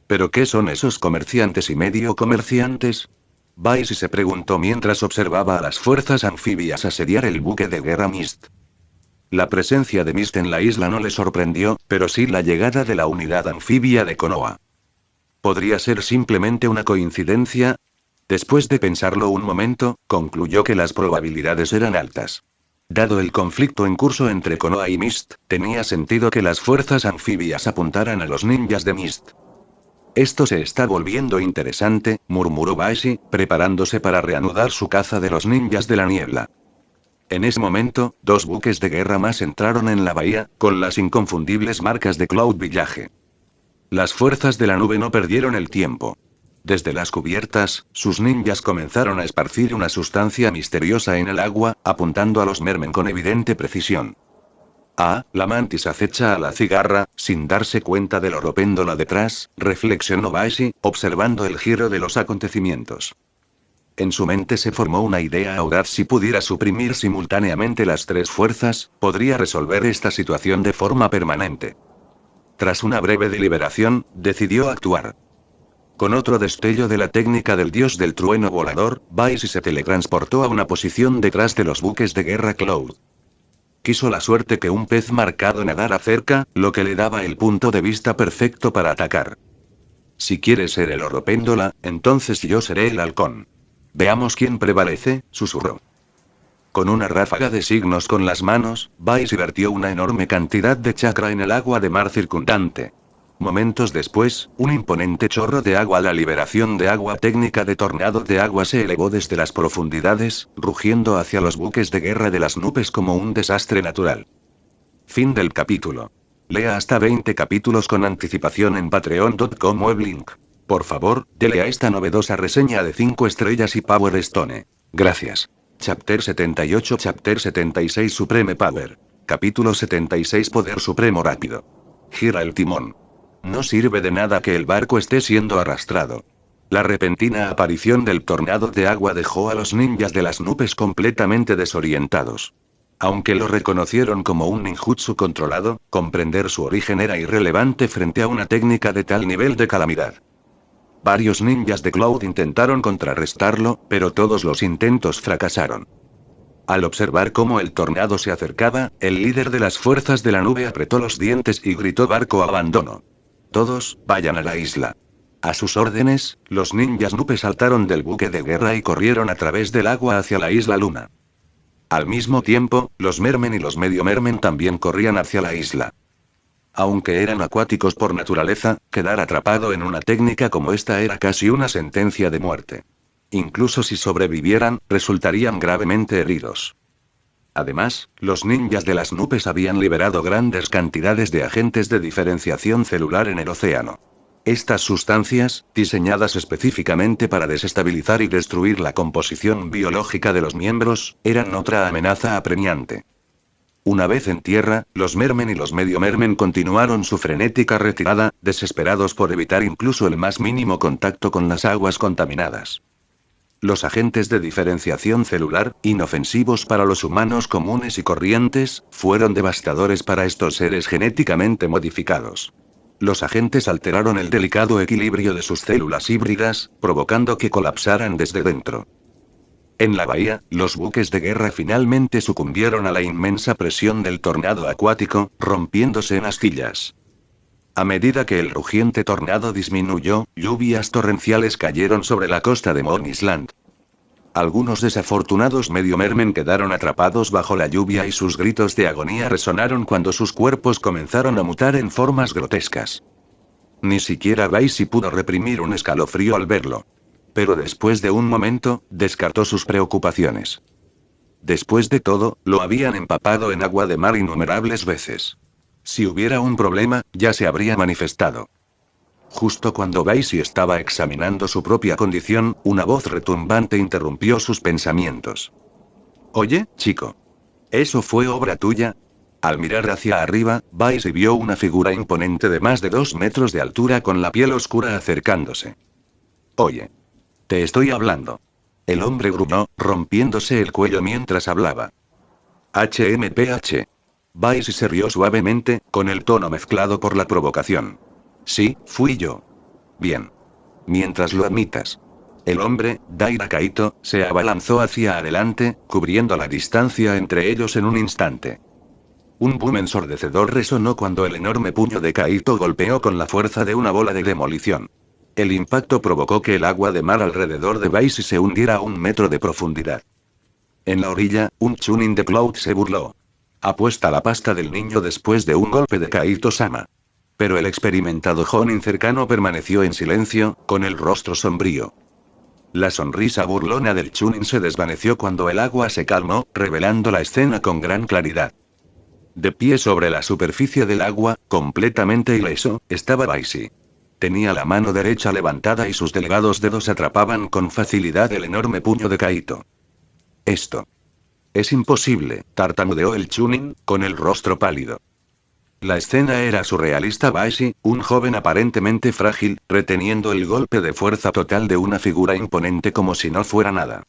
¿Pero qué son esos comerciantes y medio comerciantes?, Baisi se preguntó mientras observaba a las fuerzas anfibias asediar el buque de guerra Mist. La presencia de Mist en la isla no le sorprendió, pero sí la llegada de la unidad anfibia de Konoha. ¿Podría ser simplemente una coincidencia? Después de pensarlo un momento, concluyó que las probabilidades eran altas. Dado el conflicto en curso entre Konoha y Mist, tenía sentido que las fuerzas anfibias apuntaran a los ninjas de Mist. Esto se está volviendo interesante, murmuró Baisi, preparándose para reanudar su caza de los ninjas de la niebla. En ese momento, 2 buques de guerra más entraron en la bahía, con las inconfundibles marcas de Cloud Village. Las fuerzas de la nube no perdieron el tiempo. Desde las cubiertas, sus ninjas comenzaron a esparcir una sustancia misteriosa en el agua, apuntando a los mermen con evidente precisión. Ah, la mantis acecha a la cigarra, sin darse cuenta del oropéndola detrás, reflexionó Baisi, observando el giro de los acontecimientos. En su mente se formó una idea audaz: si pudiera suprimir simultáneamente las 3 fuerzas, podría resolver esta situación de forma permanente. Tras una breve deliberación, decidió actuar. Con otro destello de la técnica del dios del trueno volador, Baisi se teletransportó a una posición detrás de los buques de guerra Cloud. quiso la suerte que un pez marcado nadara cerca, lo que le daba el punto de vista perfecto para atacar. Si quieres ser el oropéndola, entonces yo seré el halcón. Veamos quién prevalece, susurró. Con una ráfaga de signos con las manos, Vice vertió una enorme cantidad de chakra en el agua de mar circundante. Momentos después, un imponente chorro de agua, la liberación de agua técnica de tornado de agua, se elevó desde las profundidades, rugiendo hacia los buques de guerra de las nubes como un desastre natural. Fin del capítulo. Lea hasta 20 capítulos con anticipación en patreon.com weblink. Por favor, dele a esta novedosa reseña de 5 estrellas y Power Stone. Gracias. Chapter 78, Chapter 76, Supreme Power. Capítulo 76, Poder Supremo Rápido. Gira el timón. No sirve de nada que el barco esté siendo arrastrado. La repentina aparición del tornado de agua dejó a los ninjas de las nubes completamente desorientados. Aunque lo reconocieron como un ninjutsu controlado, comprender su origen era irrelevante frente a una técnica de tal nivel de calamidad. Varios ninjas de Cloud intentaron contrarrestarlo, pero todos los intentos fracasaron. Al observar cómo el tornado se acercaba, el líder de las fuerzas de la nube apretó los dientes y gritó: barco abandono. Todos, vayan a la isla. A sus órdenes, los ninjas nube saltaron del buque de guerra y corrieron a través del agua hacia la isla Luna. Al mismo tiempo, los mermen y los medio mermen también corrían hacia la isla. Aunque eran acuáticos por naturaleza, quedar atrapado en una técnica como esta era casi una sentencia de muerte. Incluso si sobrevivieran, resultarían gravemente heridos. Además, los ninjas de las nubes habían liberado grandes cantidades de agentes de diferenciación celular en el océano. Estas sustancias, diseñadas específicamente para desestabilizar y destruir la composición biológica de los miembros, eran otra amenaza apremiante. Una vez en tierra, los mermen y los medio mermen continuaron su frenética retirada, desesperados por evitar incluso el más mínimo contacto con las aguas contaminadas. Los agentes de diferenciación celular, inofensivos para los humanos comunes y corrientes, fueron devastadores para estos seres genéticamente modificados. Los agentes alteraron el delicado equilibrio de sus células híbridas, provocando que colapsaran desde dentro. En la bahía, los buques de guerra finalmente sucumbieron a la inmensa presión del tornado acuático, rompiéndose en astillas. A medida que el rugiente tornado disminuyó, lluvias torrenciales cayeron sobre la costa de Moon Island. Algunos desafortunados medio mermen quedaron atrapados bajo la lluvia y sus gritos de agonía resonaron cuando sus cuerpos comenzaron a mutar en formas grotescas. Ni siquiera Baisi pudo reprimir un escalofrío al verlo. Pero después de un momento, descartó sus preocupaciones. Después de todo, lo habían empapado en agua de mar innumerables veces. Si hubiera un problema, ya se habría manifestado. Justo cuando Baisi estaba examinando su propia condición, una voz retumbante interrumpió sus pensamientos. Oye, chico. ¿Eso fue obra tuya? Al mirar hacia arriba, Baisi vio una figura imponente de más de 2 metros de altura con la piel oscura acercándose. Oye. Te estoy hablando. El hombre gruñó, rompiéndose el cuello mientras hablaba. HMPH. Baisi se rió suavemente, con el tono mezclado por la provocación. Sí, fui yo. Bien. Mientras lo admitas. El hombre, Daira Kaito, se abalanzó hacia adelante, cubriendo la distancia entre ellos en un instante. Un boom ensordecedor resonó cuando el enorme puño de Kaito golpeó con la fuerza de una bola de demolición. El impacto provocó que el agua de mar alrededor de Baisi se hundiera a 1 metro de profundidad. En la orilla, un chunin de Cloud se burló. Apuesta la pasta del niño después de un golpe de Kaito-sama. Pero el experimentado Jonin cercano permaneció en silencio, con el rostro sombrío. La sonrisa burlona del chunin se desvaneció cuando el agua se calmó, revelando la escena con gran claridad. De pie sobre la superficie del agua, completamente ileso, estaba Baisi. Tenía la mano derecha levantada y sus delgados dedos atrapaban con facilidad el enorme puño de Kaito. Esto. Es imposible, tartamudeó el chunin, con el rostro pálido. La escena era surrealista. Baisi, un joven aparentemente frágil, reteniendo el golpe de fuerza total de una figura imponente como si no fuera nada.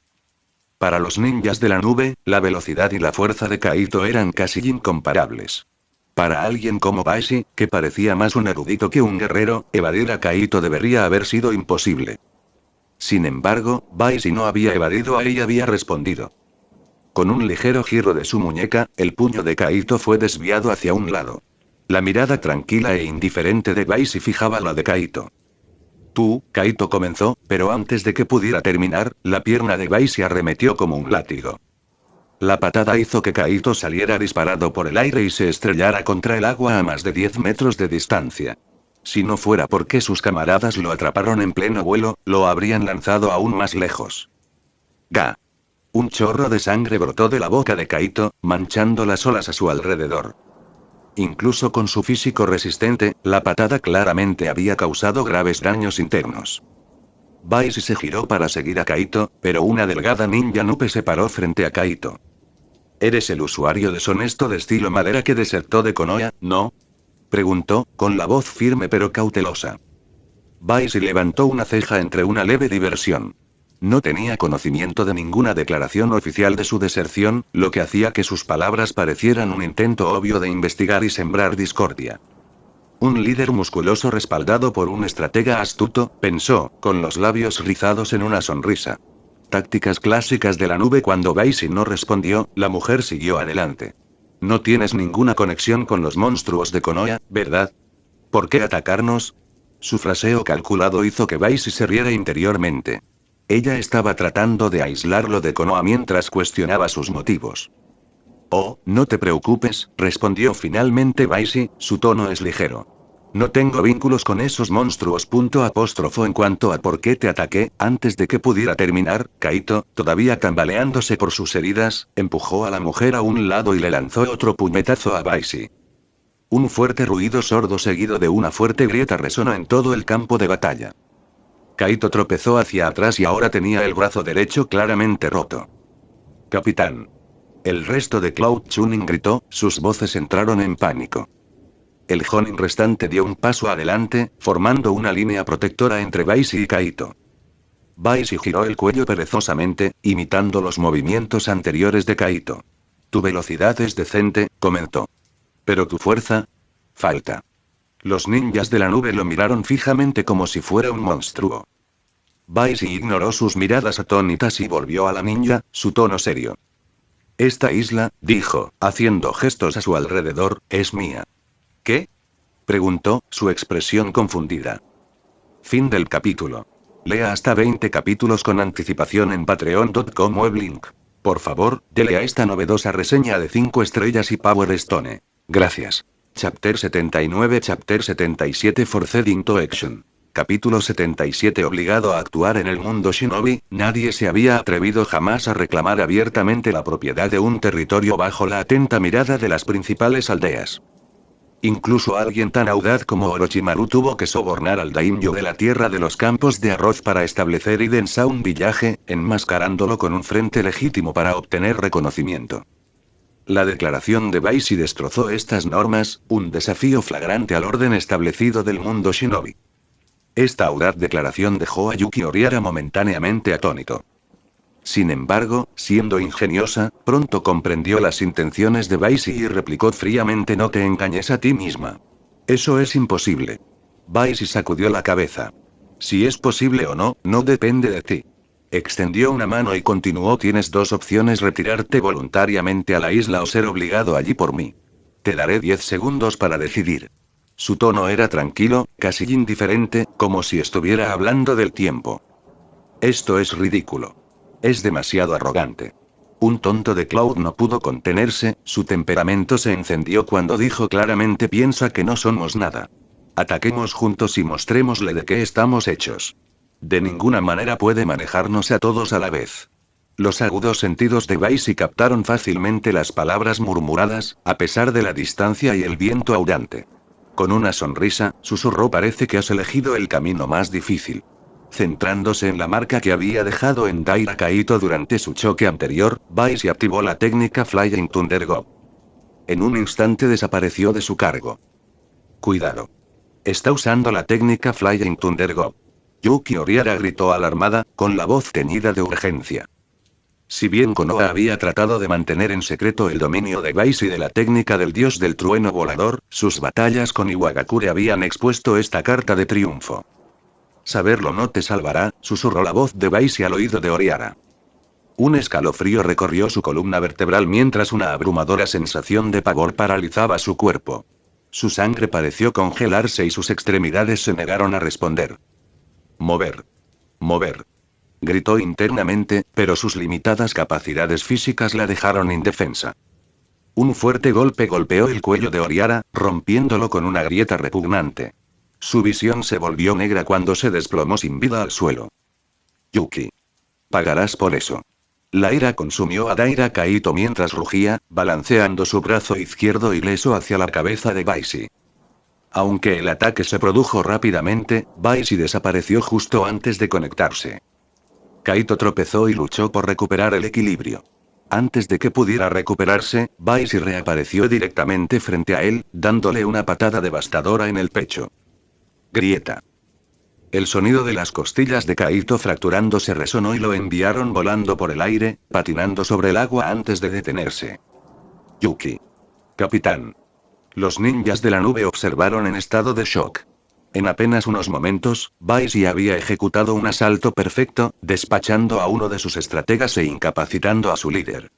Para los ninjas de la nube, la velocidad y la fuerza de Kaito eran casi incomparables. Para alguien como Baisi, que parecía más un erudito que un guerrero, evadir a Kaito debería haber sido imposible. Sin embargo, Baisi no había evadido a ella, había respondido. Con un ligero giro de su muñeca, el puño de Kaito fue desviado hacia un lado. La mirada tranquila e indiferente de Baisi fijaba la de Kaito. Tú, Kaito comenzó, pero antes de que pudiera terminar, la pierna de Baisi arremetió como un látigo. La patada hizo que Kaito saliera disparado por el aire y se estrellara contra el agua a más de 10 metros de distancia. Si no fuera porque sus camaradas lo atraparon en pleno vuelo, lo habrían lanzado aún más lejos. ¡Ga! Un chorro de sangre brotó de la boca de Kaito, manchando las olas a su alrededor. Incluso con su físico resistente, la patada claramente había causado graves daños internos. Baisi se giró para seguir a Kaito, pero una delgada ninja nupe se paró frente a Kaito. ¿Eres el usuario deshonesto de estilo madera que desertó de Konoha, no? Preguntó, con la voz firme pero cautelosa. Baisi levantó una ceja entre una leve diversión. No tenía conocimiento de ninguna declaración oficial de su deserción, lo que hacía que sus palabras parecieran un intento obvio de investigar y sembrar discordia. Un líder musculoso respaldado por un estratega astuto, pensó, con los labios rizados en una sonrisa. Tácticas clásicas de la nube. Cuando Baisi no respondió, la mujer siguió adelante. No tienes ninguna conexión con los monstruos de Konoha, ¿verdad? ¿Por qué atacarnos? Su fraseo calculado hizo que Baisi se riera interiormente. Ella estaba tratando de aislarlo de Konoha mientras cuestionaba sus motivos. Oh, no te preocupes, respondió finalmente Baisi, su tono es ligero. No tengo vínculos con esos monstruos. En cuanto a por qué te ataqué, antes de que pudiera terminar, Kaito, todavía tambaleándose por sus heridas, empujó a la mujer a un lado y le lanzó otro puñetazo a Baisi. Un fuerte ruido sordo seguido de una fuerte grieta resonó en todo el campo de batalla. Kaito tropezó hacia atrás y ahora tenía el brazo derecho claramente roto. Capitán. El resto de Cloud Chunin gritó, sus voces entraron en pánico. El Jonin restante dio un paso adelante, formando una línea protectora entre Baisi y Kaito. Baisi giró el cuello perezosamente, imitando los movimientos anteriores de Kaito. Tu velocidad es decente, comentó. Pero tu fuerza, falta. Los ninjas de la nube lo miraron fijamente como si fuera un monstruo. Baisi ignoró sus miradas atónitas y volvió a la ninja, su tono serio. Esta isla, dijo, haciendo gestos a su alrededor, es mía. ¿Qué? Preguntó, su expresión confundida. Fin del capítulo. Lea hasta 20 capítulos con anticipación en patreon.com web link. Por favor, dele a esta novedosa reseña de 5 estrellas y Power Stone. Gracias. Chapter 79. Chapter 77 Forced into Action. Capítulo 77. Obligado a actuar en el mundo shinobi, nadie se había atrevido jamás a reclamar abiertamente la propiedad de un territorio bajo la atenta mirada de las principales aldeas. Incluso alguien tan audaz como Orochimaru tuvo que sobornar al daimyo de la tierra de los campos de arroz para establecer Iden Sound Village, enmascarándolo con un frente legítimo para obtener reconocimiento. La declaración de Baisi destrozó estas normas, un desafío flagrante al orden establecido del mundo shinobi. Esta audaz declaración dejó a Yuki Oriara momentáneamente atónito. Sin embargo, siendo ingeniosa, pronto comprendió las intenciones de Baisi y replicó fríamente: no te engañes a ti misma. Eso es imposible. Baisi sacudió la cabeza. Si es posible o no, no depende de ti. Extendió una mano y continuó: tienes dos opciones, retirarte voluntariamente a la isla o ser obligado allí por mí. Te daré 10 segundos para decidir. Su tono era tranquilo, casi indiferente, como si estuviera hablando del tiempo. Esto es ridículo. Es demasiado arrogante. Un tonto de Cloud no pudo contenerse, su temperamento se encendió cuando dijo claramente: piensa que no somos nada. Ataquemos juntos y mostrémosle de qué estamos hechos. De ninguna manera puede manejarnos a todos a la vez. Los agudos sentidos de Baisi captaron fácilmente las palabras murmuradas, a pesar de la distancia y el viento aullante. Con una sonrisa, susurró: parece que has elegido el camino más difícil. Centrándose en la marca que había dejado en Daira Kaito durante su choque anterior, Baisi activó la técnica Flying Thunder Go. En un instante desapareció de su cargo. Cuidado. Está usando la técnica Flying Thunder Go. Yuki Oriara gritó alarmada, con la voz teñida de urgencia. Si bien Konoha había tratado de mantener en secreto el dominio de Baisi de la técnica del dios del trueno volador, sus batallas con Iwagakure habían expuesto esta carta de triunfo. Saberlo no te salvará, susurró la voz de Baisi al oído de Oriara. Un escalofrío recorrió su columna vertebral mientras una abrumadora sensación de pavor paralizaba su cuerpo. Su sangre pareció congelarse y sus extremidades se negaron a responder. Mover. Mover. Gritó internamente, pero sus limitadas capacidades físicas la dejaron indefensa. Un fuerte golpe golpeó el cuello de Oriara, rompiéndolo con una grieta repugnante. Su visión se volvió negra cuando se desplomó sin vida al suelo. Yuki. Pagarás por eso. La ira consumió a Daira Kaito mientras rugía, balanceando su brazo izquierdo ileso hacia la cabeza de Baisi. Aunque el ataque se produjo rápidamente, Baisi desapareció justo antes de conectarse. Kaito tropezó y luchó por recuperar el equilibrio. Antes de que pudiera recuperarse, Baisi reapareció directamente frente a él, dándole una patada devastadora en el pecho. Grieta. El sonido de las costillas de Kaito fracturándose resonó y lo enviaron volando por el aire, patinando sobre el agua antes de detenerse. Yuki. Capitán. Los ninjas de la nube observaron en estado de shock. En apenas unos momentos, Baisi había ejecutado un asalto perfecto, despachando a uno de sus estrategas e incapacitando a su líder.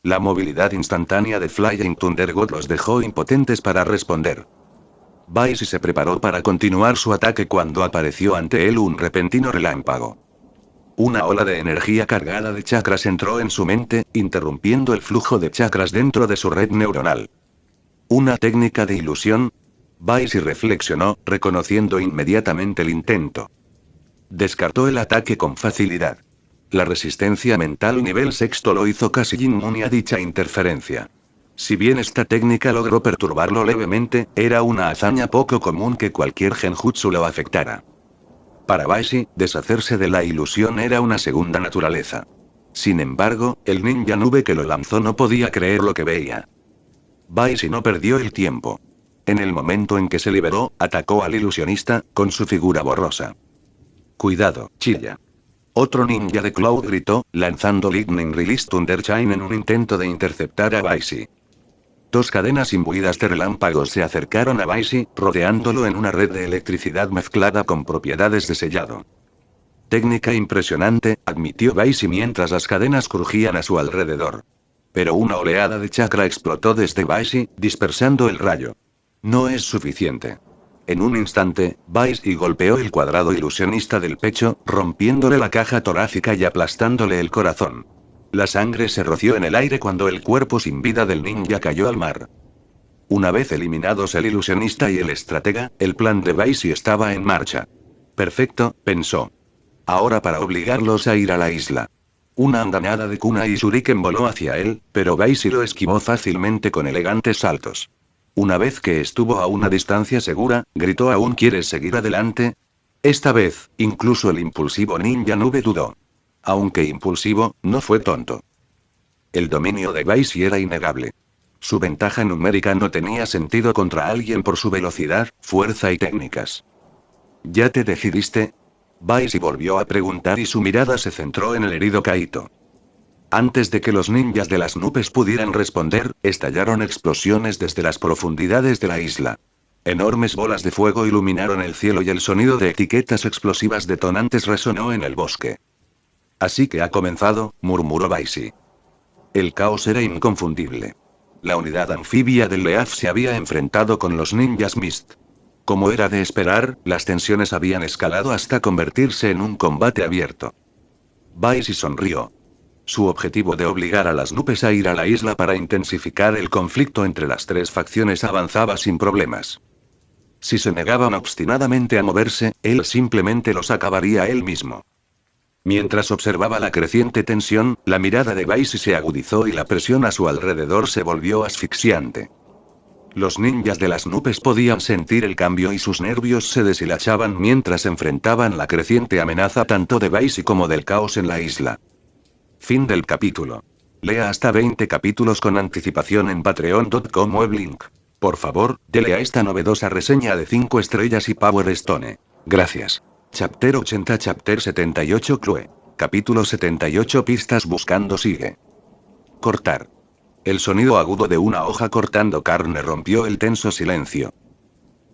La movilidad instantánea de Flying Thunder God los dejó impotentes para responder. Baisi se preparó para continuar su ataque cuando apareció ante él un repentino relámpago. Una ola de energía cargada de chakras entró en su mente, interrumpiendo el flujo de chakras dentro de su red neuronal. ¿Una técnica de ilusión? Baisi reflexionó, reconociendo inmediatamente el intento. Descartó el ataque con facilidad. La resistencia mental nivel sexto lo hizo casi inmune a dicha interferencia. Si bien esta técnica logró perturbarlo levemente, era una hazaña poco común que cualquier genjutsu lo afectara. Para Baisi, deshacerse de la ilusión era una segunda naturaleza. Sin embargo, el ninja nube que lo lanzó no podía creer lo que veía. Baisi no perdió el tiempo. En el momento en que se liberó, atacó al ilusionista, con su figura borrosa. Cuidado, chilla. Otro ninja de Cloud gritó, lanzando Lightning Release Thundershine en un intento de interceptar a Baisi. Dos cadenas imbuidas de relámpagos se acercaron a Baisi, rodeándolo en una red de electricidad mezclada con propiedades de sellado. Técnica impresionante, admitió Baisi mientras las cadenas crujían a su alrededor. Pero una oleada de chakra explotó desde Baisi, dispersando el rayo. No es suficiente. En un instante, Baisi golpeó el cuadrado ilusionista del pecho, rompiéndole la caja torácica y aplastándole el corazón. La sangre se roció en el aire cuando el cuerpo sin vida del ninja cayó al mar. Una vez eliminados el ilusionista y el estratega, el plan de Baisi estaba en marcha. Perfecto, pensó. Ahora para obligarlos a ir a la isla. Una andanada de kunai y shuriken voló hacia él, pero Baisi lo esquivó fácilmente con elegantes saltos. Una vez que estuvo a una distancia segura, gritó: ¿Aún quieres seguir adelante? Esta vez, incluso el impulsivo ninja nube dudó. Aunque impulsivo, no fue tonto. El dominio de Baisi era innegable. Su ventaja numérica no tenía sentido contra alguien por su velocidad, fuerza y técnicas. ¿Ya te decidiste? Baisi volvió a preguntar y su mirada se centró en el herido Kaito. Antes de que los ninjas de las nubes pudieran responder, estallaron explosiones desde las profundidades de la isla. Enormes bolas de fuego iluminaron el cielo y el sonido de etiquetas explosivas detonantes resonó en el bosque. Así que ha comenzado, murmuró Baisi. El caos era inconfundible. La unidad anfibia del Leaf se había enfrentado con los ninjas Mist. Como era de esperar, las tensiones habían escalado hasta convertirse en un combate abierto. Baisi sonrió. Su objetivo de obligar a las nubes a ir a la isla para intensificar el conflicto entre las tres facciones avanzaba sin problemas. Si se negaban obstinadamente a moverse, él simplemente los acabaría él mismo. Mientras observaba la creciente tensión, la mirada de Baisi se agudizó y la presión a su alrededor se volvió asfixiante. Los ninjas de las nubes podían sentir el cambio y sus nervios se deshilachaban mientras enfrentaban la creciente amenaza tanto de Baisi como del caos en la isla. Fin del capítulo. Lea hasta 20 capítulos con anticipación en patreon.com weblink. Por favor, dele a esta novedosa reseña de 5 estrellas y Power Stone. Gracias. Chapter 80 Chapter 78 Clue. Capítulo 78 Pistas buscando sigue. Cortar. El sonido agudo de una hoja cortando carne rompió el tenso silencio.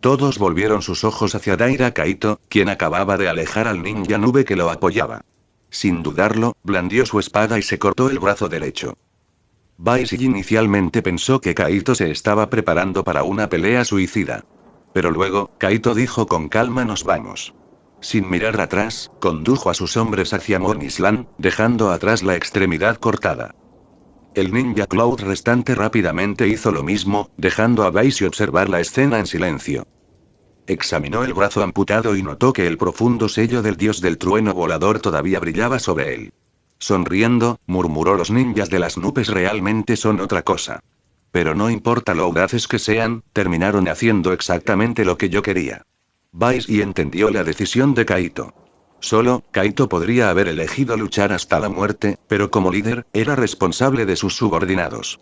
Todos volvieron sus ojos hacia Daira Kaito, quien acababa de alejar al ninja nube que lo apoyaba. Sin dudarlo, blandió su espada y se cortó el brazo derecho. Baishii inicialmente pensó que Kaito se estaba preparando para una pelea suicida. Pero luego, Kaito dijo con calma: nos vamos. Sin mirar atrás, condujo a sus hombres hacia Mount Island, dejando atrás la extremidad cortada. El ninja Cloud restante rápidamente hizo lo mismo, dejando a Baishii observar la escena en silencio. Examinó el brazo amputado y notó que el profundo sello del dios del trueno volador todavía brillaba sobre él. Sonriendo, murmuró: los ninjas de las nubes realmente son otra cosa. Pero no importa lo audaces que sean, terminaron haciendo exactamente lo que yo quería. Baishii entendió la decisión de Kaito. Solo, Kaito podría haber elegido luchar hasta la muerte, pero como líder, era responsable de sus subordinados.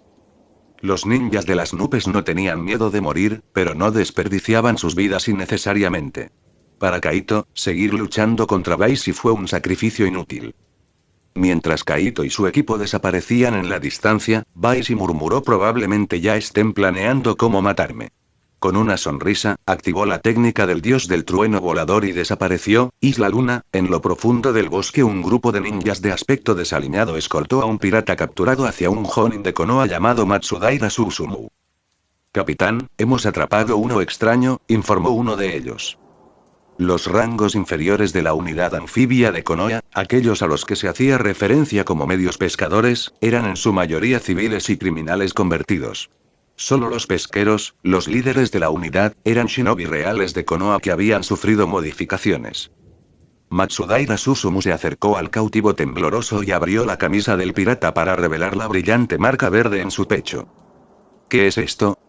Los ninjas de las nubes no tenían miedo de morir, pero no desperdiciaban sus vidas innecesariamente. Para Kaito, seguir luchando contra Baishii fue un sacrificio inútil. Mientras Kaito y su equipo desaparecían en la distancia, Baishii murmuró: probablemente ya estén planeando cómo matarme. Con una sonrisa, activó la técnica del dios del trueno volador y desapareció. Isla Luna, en lo profundo del bosque, un grupo de ninjas de aspecto desaliñado escoltó a un pirata capturado hacia un jonin de Konoha llamado Matsudaira Susumu. Capitán, hemos atrapado uno extraño, informó uno de ellos. Los rangos inferiores de la unidad anfibia de Konoha, aquellos a los que se hacía referencia como medios pescadores, eran en su mayoría civiles y criminales convertidos. Solo los pesqueros, los líderes de la unidad, eran shinobi reales de Konoha que habían sufrido modificaciones. Matsudaira Susumu se acercó al cautivo tembloroso y abrió la camisa del pirata para revelar la brillante marca verde en su pecho. ¿Qué es esto?,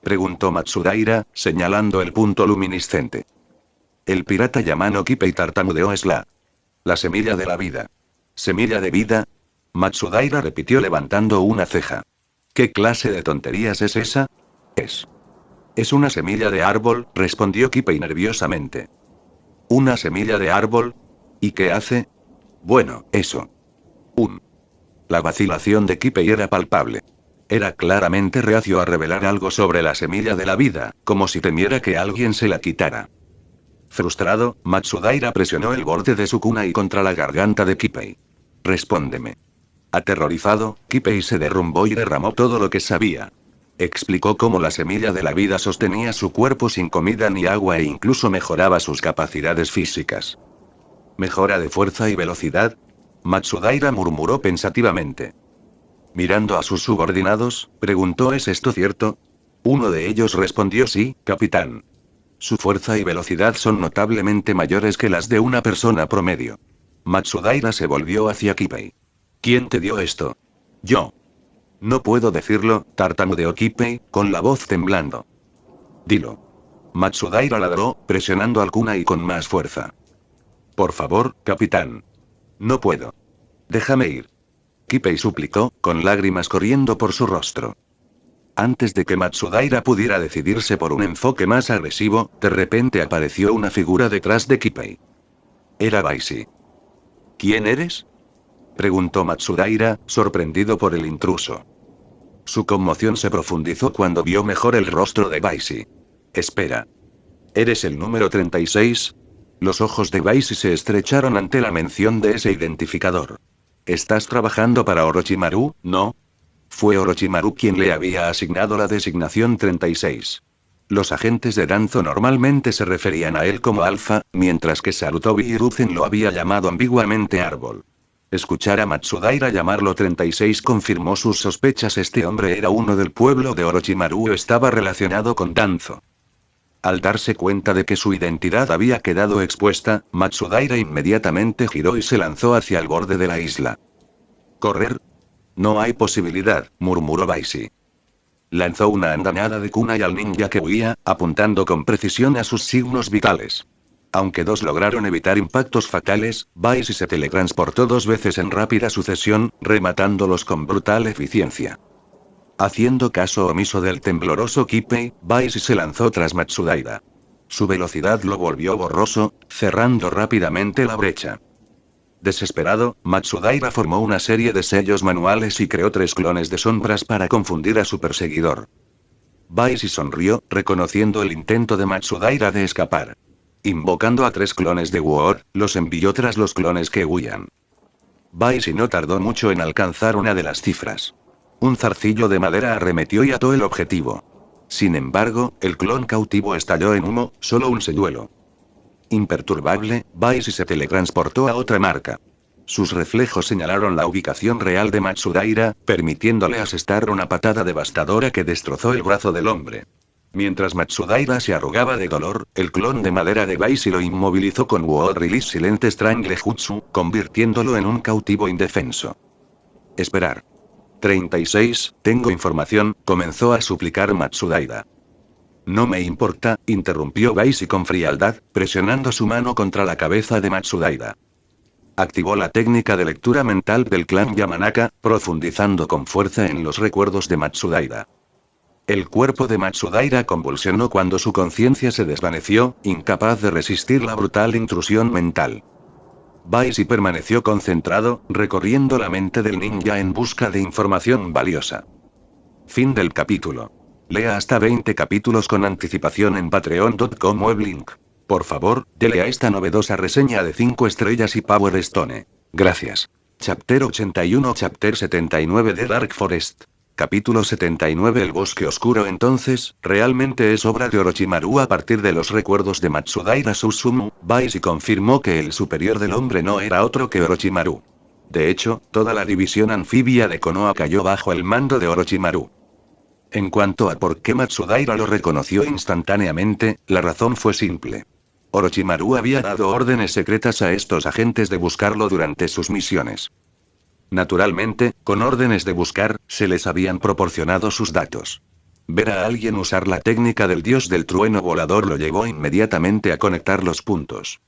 preguntó Matsudaira, señalando el punto luminiscente. El pirata Yamano Kipei tartamudeó: es la semilla de la vida. ¿Semilla de vida? Matsudaira repitió levantando una ceja. ¿Qué clase de tonterías es esa? Es una semilla de árbol, respondió Kipei nerviosamente. ¿Una semilla de árbol? ¿Y qué hace? Bueno, eso. La vacilación de Kipei era palpable. Era claramente reacio a revelar algo sobre la semilla de la vida, como si temiera que alguien se la quitara. Frustrado, Matsudaira presionó el borde de su kunai contra la garganta de Kipei. Respóndeme. Aterrorizado, Kipei se derrumbó y derramó todo lo que sabía. Explicó cómo la semilla de la vida sostenía su cuerpo sin comida ni agua e incluso mejoraba sus capacidades físicas. ¿Mejora de fuerza y velocidad? Matsudaira murmuró pensativamente. Mirando a sus subordinados, preguntó: ¿es esto cierto? Uno de ellos respondió: sí, capitán. Su fuerza y velocidad son notablemente mayores que las de una persona promedio. Matsudaira se volvió hacia Kipei. ¿Quién te dio esto? Yo. No puedo decirlo, tartamudeó Kipei, con la voz temblando. Dilo. Matsudaira ladró, presionando al kunai con más fuerza. Por favor, capitán. No puedo. Déjame ir. Kipei suplicó, con lágrimas corriendo por su rostro. Antes de que Matsudaira pudiera decidirse por un enfoque más agresivo, de repente apareció una figura detrás de Kipei. Era Baishii. ¿Quién eres?, preguntó Matsudaira, sorprendido por el intruso. Su conmoción se profundizó cuando vio mejor el rostro de Baishii. Espera. ¿Eres el número 36? Los ojos de Baishii se estrecharon ante la mención de ese identificador. ¿Estás trabajando para Orochimaru, no? Fue Orochimaru quien le había asignado la designación 36. Los agentes de Danzo normalmente se referían a él como Alpha, mientras que Sarutobi Hiruzen lo había llamado ambiguamente Árbol. Escuchar a Matsudaira llamarlo 36 confirmó sus sospechas. Este hombre era uno del pueblo de Orochimaru o estaba relacionado con Danzo. Al darse cuenta de que su identidad había quedado expuesta, Matsudaira inmediatamente giró y se lanzó hacia el borde de la isla. ¿Correr? No hay posibilidad, murmuró Baishii. Lanzó una andanada de kunai al ninja que huía, apuntando con precisión a sus signos vitales. Aunque dos lograron evitar impactos fatales, Baishii se teletransportó 2 veces en rápida sucesión, rematándolos con brutal eficiencia. Haciendo caso omiso del tembloroso Kipei, Baishii se lanzó tras Matsudaira. Su velocidad lo volvió borroso, cerrando rápidamente la brecha. Desesperado, Matsudaira formó una serie de sellos manuales y creó 3 clones de sombras para confundir a su perseguidor. Baishii sonrió, reconociendo el intento de Matsudaira de escapar. Invocando a 3 clones de Woor, los envió tras los clones que huían. Baisi no tardó mucho en alcanzar una de las cifras. Un zarcillo de madera arremetió y ató el objetivo. Sin embargo, el clon cautivo estalló en humo, solo un señuelo. Imperturbable, Baisi se teletransportó a otra marca. Sus reflejos señalaron la ubicación real de Matsudaira, permitiéndole asestar una patada devastadora que destrozó el brazo del hombre. Mientras Matsudaira se arrugaba de dolor, el clon de madera de Baisi lo inmovilizó con World Release Silent Strangle Jutsu, convirtiéndolo en un cautivo indefenso. Esperar. 36, tengo información, comenzó a suplicar Matsudaira. No me importa, interrumpió Baisi con frialdad, presionando su mano contra la cabeza de Matsudaira. Activó la técnica de lectura mental del clan Yamanaka, profundizando con fuerza en los recuerdos de Matsudaira. El cuerpo de Matsudaira convulsionó cuando su conciencia se desvaneció, incapaz de resistir la brutal intrusión mental. Baisi permaneció concentrado, recorriendo la mente del ninja en busca de información valiosa. Fin del capítulo. Lea hasta 20 capítulos con anticipación en patreon.com /weblink. Por favor, dele a esta novedosa reseña de 5 estrellas y Power Stone. Gracias. Chapter 81 Chapter 79 de Dark Forest. Capítulo 79 El bosque oscuro. Entonces, realmente es obra de Orochimaru. A partir de los recuerdos de Matsudaira Susumu, Baisi confirmó que el superior del hombre no era otro que Orochimaru. De hecho, toda la división anfibia de Konoha cayó bajo el mando de Orochimaru. En cuanto a por qué Matsudaira lo reconoció instantáneamente, la razón fue simple. Orochimaru había dado órdenes secretas a estos agentes de buscarlo durante sus misiones. Naturalmente, con órdenes de buscar, se les habían proporcionado sus datos. Ver a alguien usar la técnica del dios del trueno volador lo llevó inmediatamente a conectar los puntos.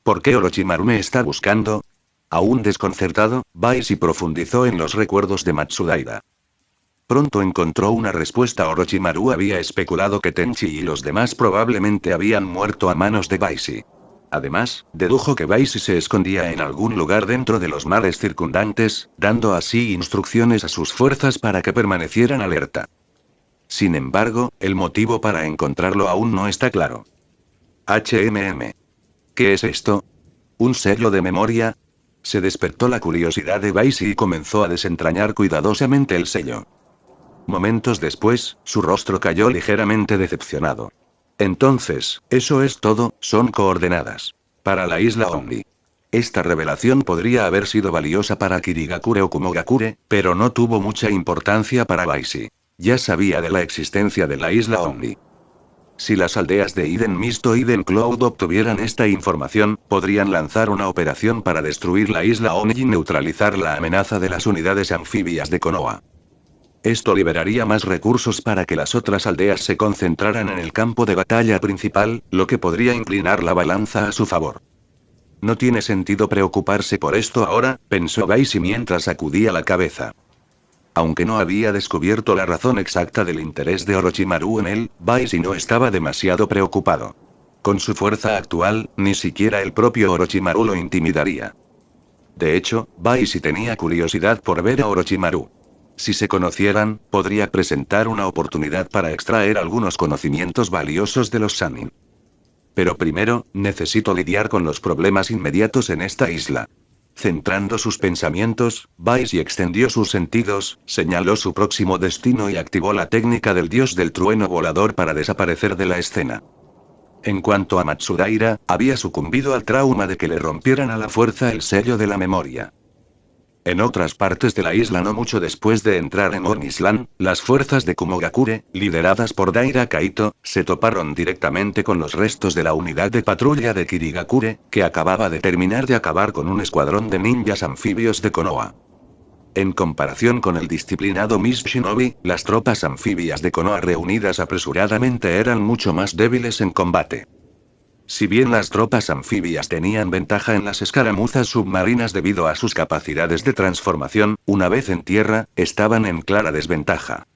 ¿Por qué Orochimaru me está buscando? Aún desconcertado, Baisi profundizó en los recuerdos de Matsudaira. Pronto encontró una respuesta. Orochimaru había especulado que Tenchi y los demás probablemente habían muerto a manos de Baisi. Además, dedujo que Baisi se escondía en algún lugar dentro de los mares circundantes, dando así instrucciones a sus fuerzas para que permanecieran alerta. Sin embargo, el motivo para encontrarlo aún no está claro. ¿Qué es esto? ¿Un sello de memoria? Se despertó la curiosidad de Baisi y comenzó a desentrañar cuidadosamente el sello. Momentos después, su rostro cayó ligeramente decepcionado. Entonces, eso es todo, son coordenadas. Para la isla Oni. Esta revelación podría haber sido valiosa para Kirigakure o Kumogakure, pero no tuvo mucha importancia para Baisi. Ya sabía de la existencia de la isla Oni. Si las aldeas de Eden Mist o Eden Cloud obtuvieran esta información, podrían lanzar una operación para destruir la isla Oni y neutralizar la amenaza de las unidades anfibias de Konoha. Esto liberaría más recursos para que las otras aldeas se concentraran en el campo de batalla principal, lo que podría inclinar la balanza a su favor. No tiene sentido preocuparse por esto ahora, pensó Baisi mientras sacudía la cabeza. Aunque no había descubierto la razón exacta del interés de Orochimaru en él, Baisi no estaba demasiado preocupado. Con su fuerza actual, ni siquiera el propio Orochimaru lo intimidaría. De hecho, Baisi tenía curiosidad por ver a Orochimaru. Si se conocieran, podría presentar una oportunidad para extraer algunos conocimientos valiosos de los Sannin. Pero primero, necesito lidiar con los problemas inmediatos en esta isla. Centrando sus pensamientos, Baisi extendió sus sentidos, señaló su próximo destino y activó la técnica del dios del trueno volador para desaparecer de la escena. En cuanto a Matsudaira, había sucumbido al trauma de que le rompieran a la fuerza el sello de la memoria. En otras partes de la isla no mucho después de entrar en Oni Island, las fuerzas de Kumogakure, lideradas por Daira Kaito, se toparon directamente con los restos de la unidad de patrulla de Kirigakure, que acababa de terminar de acabar con un escuadrón de ninjas anfibios de Konoha. En comparación con el disciplinado Mist Shinobi, las tropas anfibias de Konoha reunidas apresuradamente eran mucho más débiles en combate. Si bien las tropas anfibias tenían ventaja en las escaramuzas submarinas debido a sus capacidades de transformación, una vez en tierra, estaban en clara desventaja.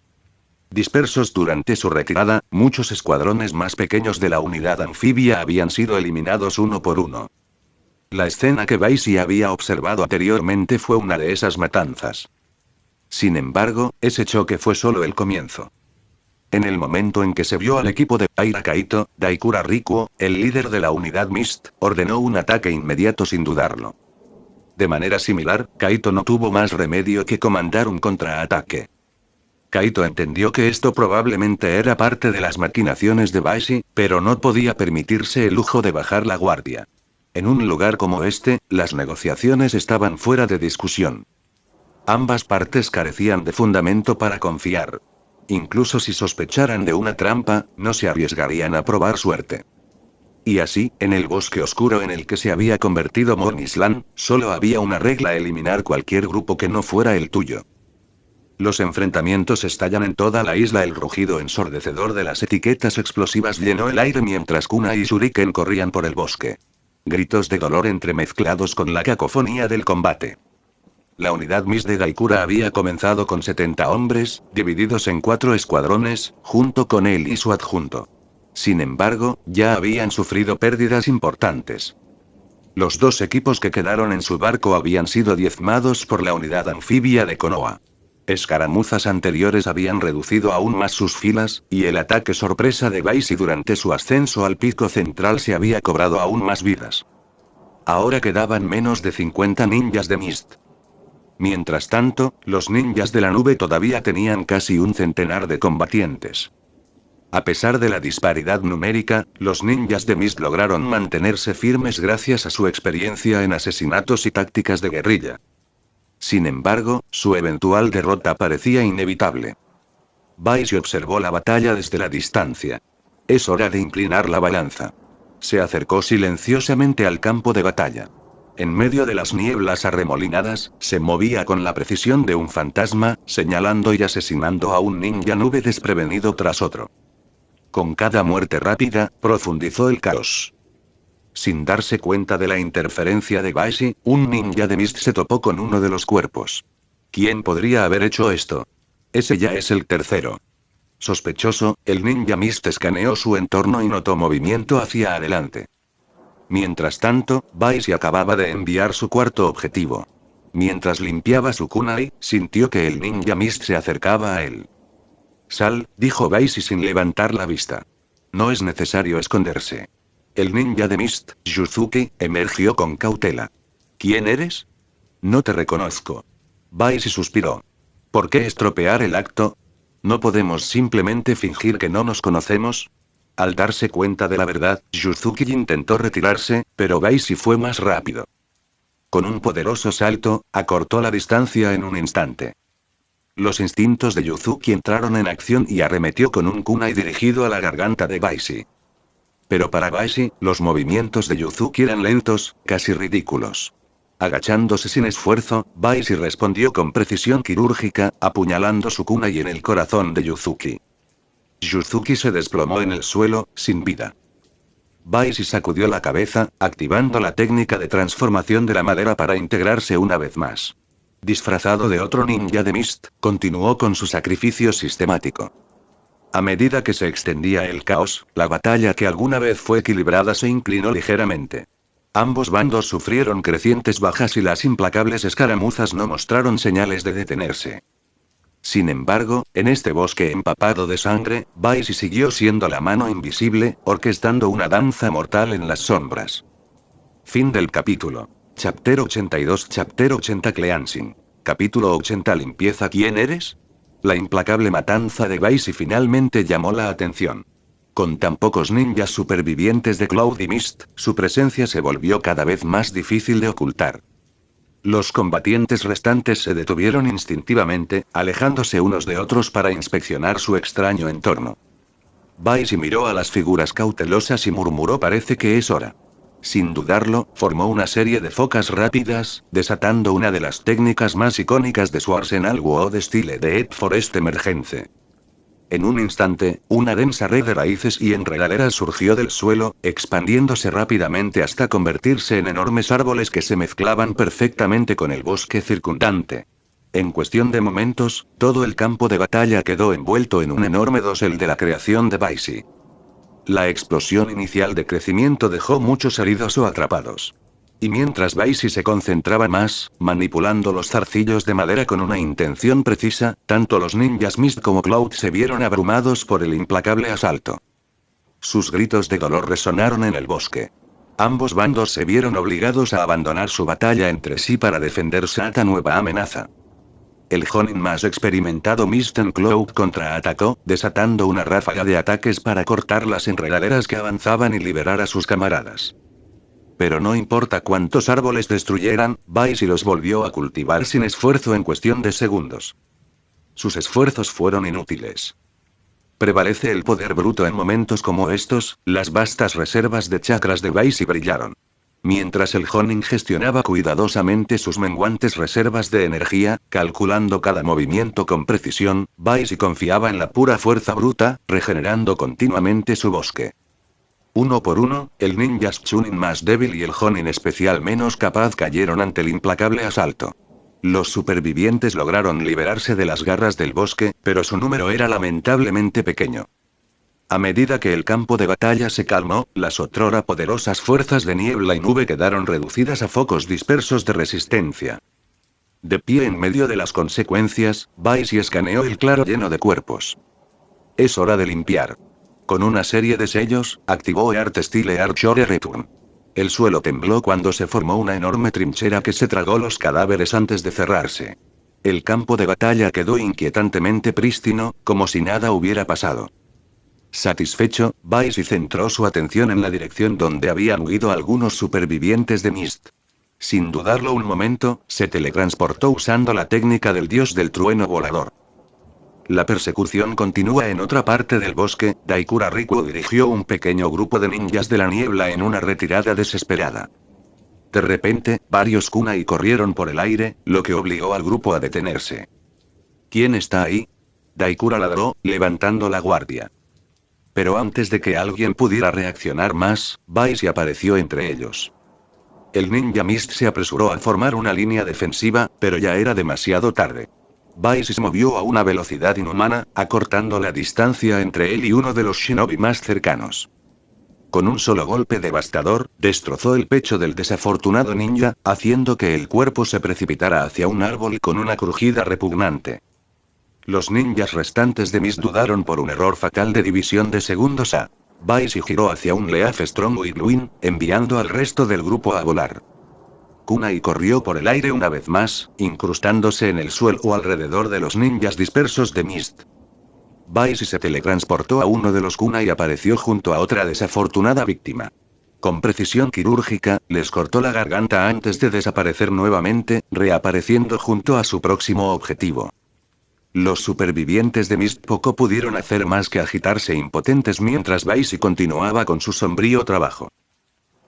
Dispersos durante su retirada, muchos escuadrones más pequeños de la unidad anfibia habían sido eliminados uno por uno. La escena que Baisi había observado anteriormente fue una de esas matanzas. Sin embargo, ese choque fue solo el comienzo. En el momento en que se vio al equipo de Daira Kaito, Daikura Rikuo, el líder de la unidad Mist, ordenó un ataque inmediato sin dudarlo. De manera similar, Kaito no tuvo más remedio que comandar un contraataque. Kaito entendió que esto probablemente era parte de las maquinaciones de Baishii, pero no podía permitirse el lujo de bajar la guardia. En un lugar como este, las negociaciones estaban fuera de discusión. Ambas partes carecían de fundamento para confiar. Incluso si sospecharan de una trampa, no se arriesgarían a probar suerte. Y así, en el bosque oscuro en el que se había convertido Mornisland, solo había una regla: eliminar cualquier grupo que no fuera el tuyo. Los enfrentamientos estallan en toda la isla. El rugido ensordecedor de las etiquetas explosivas llenó el aire mientras Kunai y Shuriken corrían por el bosque. Gritos de dolor entremezclados con la cacofonía del combate. La unidad Mist de Gaikura había comenzado con 70 hombres, divididos en 4 escuadrones, junto con él y su adjunto. Sin embargo, ya habían sufrido pérdidas importantes. Los 2 equipos que quedaron en su barco habían sido diezmados por la unidad anfibia de Konoha. Escaramuzas anteriores habían reducido aún más sus filas, y el ataque sorpresa de Baishii durante su ascenso al pico central se había cobrado aún más vidas. Ahora quedaban menos de 50 ninjas de Mist. Mientras tanto, los ninjas de la nube todavía tenían casi un centenar de combatientes. A pesar de la disparidad numérica, los ninjas de Mist lograron mantenerse firmes gracias a su experiencia en asesinatos y tácticas de guerrilla. Sin embargo, su eventual derrota parecía inevitable. Baishii observó la batalla desde la distancia. Es hora de inclinar la balanza. Se acercó silenciosamente al campo de batalla. En medio de las nieblas arremolinadas, se movía con la precisión de un fantasma, señalando y asesinando a un ninja nube desprevenido tras otro. Con cada muerte rápida, profundizó el caos. Sin darse cuenta de la interferencia de Baishii, un ninja de Mist se topó con uno de los cuerpos. ¿Quién podría haber hecho esto? Ese ya es el tercero. Sospechoso, el ninja Mist escaneó su entorno y notó movimiento hacia adelante. Mientras tanto, Baishii acababa de enviar su cuarto objetivo. Mientras limpiaba su kunai, sintió que el ninja Mist se acercaba a él. «Sal», dijo Baishii sin levantar la vista. «No es necesario esconderse». El ninja de Mist, Yuzuki, emergió con cautela. «¿Quién eres?» «No te reconozco». Baishii suspiró. «¿Por qué estropear el acto? ¿No podemos simplemente fingir que no nos conocemos?» Al darse cuenta de la verdad, Yuzuki intentó retirarse, pero Baishii fue más rápido. Con un poderoso salto, acortó la distancia en un instante. Los instintos de Yuzuki entraron en acción y arremetió con un kunai dirigido a la garganta de Baishii. Pero para Baishii, los movimientos de Yuzuki eran lentos, casi ridículos. Agachándose sin esfuerzo, Baishii respondió con precisión quirúrgica, apuñalando su kunai en el corazón de Yuzuki. Yuzuki se desplomó en el suelo, sin vida. Baishii sacudió la cabeza, activando la técnica de transformación de la madera para integrarse una vez más. Disfrazado de otro ninja de Mist, continuó con su sacrificio sistemático. A medida que se extendía el caos, la batalla que alguna vez fue equilibrada se inclinó ligeramente. Ambos bandos sufrieron crecientes bajas y las implacables escaramuzas no mostraron señales de detenerse. Sin embargo, en este bosque empapado de sangre, Baishii siguió siendo la mano invisible, orquestando una danza mortal en las sombras. Fin del capítulo. Chapter 82. Chapter 80 Cleansing. Capítulo 80 Limpieza. ¿Quién eres? La implacable matanza de Baishii finalmente llamó la atención. Con tan pocos ninjas supervivientes de Cloud y Mist, su presencia se volvió cada vez más difícil de ocultar. Los combatientes restantes se detuvieron instintivamente, alejándose unos de otros para inspeccionar su extraño entorno. Baishii miró a las figuras cautelosas y murmuró: «Parece que es hora». Sin dudarlo, formó una serie de focas rápidas, desatando una de las técnicas más icónicas de su arsenal Wood Style de Ed Forest Emergence. En un instante, una densa red de raíces y enredaderas surgió del suelo, expandiéndose rápidamente hasta convertirse en enormes árboles que se mezclaban perfectamente con el bosque circundante. En cuestión de momentos, todo el campo de batalla quedó envuelto en un enorme dosel de la creación de Baishii. La explosión inicial de crecimiento dejó muchos heridos o atrapados. Y mientras Baishii se concentraba más, manipulando los zarcillos de madera con una intención precisa, tanto los ninjas Mist como Cloud se vieron abrumados por el implacable asalto. Sus gritos de dolor resonaron en el bosque. Ambos bandos se vieron obligados a abandonar su batalla entre sí para defenderse a esta nueva amenaza. El Jonin más experimentado Mr. Cloud contraatacó, desatando una ráfaga de ataques para cortar las enredaderas que avanzaban y liberar a sus camaradas. Pero no importa cuántos árboles destruyeran, Baisi los volvió a cultivar sin esfuerzo en cuestión de segundos. Sus esfuerzos fueron inútiles. Prevalece el poder bruto en momentos como estos, las vastas reservas de chakras de Baisi brillaron. Mientras el Jonin gestionaba cuidadosamente sus menguantes reservas de energía, calculando cada movimiento con precisión, Baisi confiaba en la pura fuerza bruta, regenerando continuamente su bosque. Uno por uno, el ninja Chunin más débil y el Jonin especial menos capaz cayeron ante el implacable asalto. Los supervivientes lograron liberarse de las garras del bosque, pero su número era lamentablemente pequeño. A medida que el campo de batalla se calmó, las otrora poderosas fuerzas de niebla y nube quedaron reducidas a focos dispersos de resistencia. De pie en medio de las consecuencias, Baisi escaneó el claro lleno de cuerpos. Es hora de limpiar. Con una serie de sellos, activó Earth Style Archer Return. El suelo tembló cuando se formó una enorme trinchera que se tragó los cadáveres antes de cerrarse. El campo de batalla quedó inquietantemente prístino, como si nada hubiera pasado. Satisfecho, Baisi centró su atención en la dirección donde habían huido algunos supervivientes de Mist. Sin dudarlo un momento, se teletransportó usando la técnica del dios del trueno volador. La persecución continúa en otra parte del bosque. Daikura Riku dirigió un pequeño grupo de ninjas de la niebla en una retirada desesperada. De repente, varios kunai corrieron por el aire, lo que obligó al grupo a detenerse. ¿Quién está ahí? Daikura ladró, levantando la guardia. Pero antes de que alguien pudiera reaccionar más, Baisi apareció entre ellos. El ninja Mist se apresuró a formar una línea defensiva, pero ya era demasiado tarde. Baisi se movió a una velocidad inhumana, acortando la distancia entre él y uno de los shinobi más cercanos. Con un solo golpe devastador, destrozó el pecho del desafortunado ninja, haciendo que el cuerpo se precipitara hacia un árbol con una crujida repugnante. Los ninjas restantes de Mist dudaron por un error fatal de división de segundos a. Baisi giró hacia un Leaf Strong y Bluin, enviando al resto del grupo a volar. Kunai corrió por el aire una vez más, incrustándose en el suelo alrededor de los ninjas dispersos de Mist. Baisi se teletransportó a uno de los kunai y apareció junto a otra desafortunada víctima. Con precisión quirúrgica, les cortó la garganta antes de desaparecer nuevamente, reapareciendo junto a su próximo objetivo. Los supervivientes de Mist poco pudieron hacer más que agitarse impotentes mientras Baisi continuaba con su sombrío trabajo.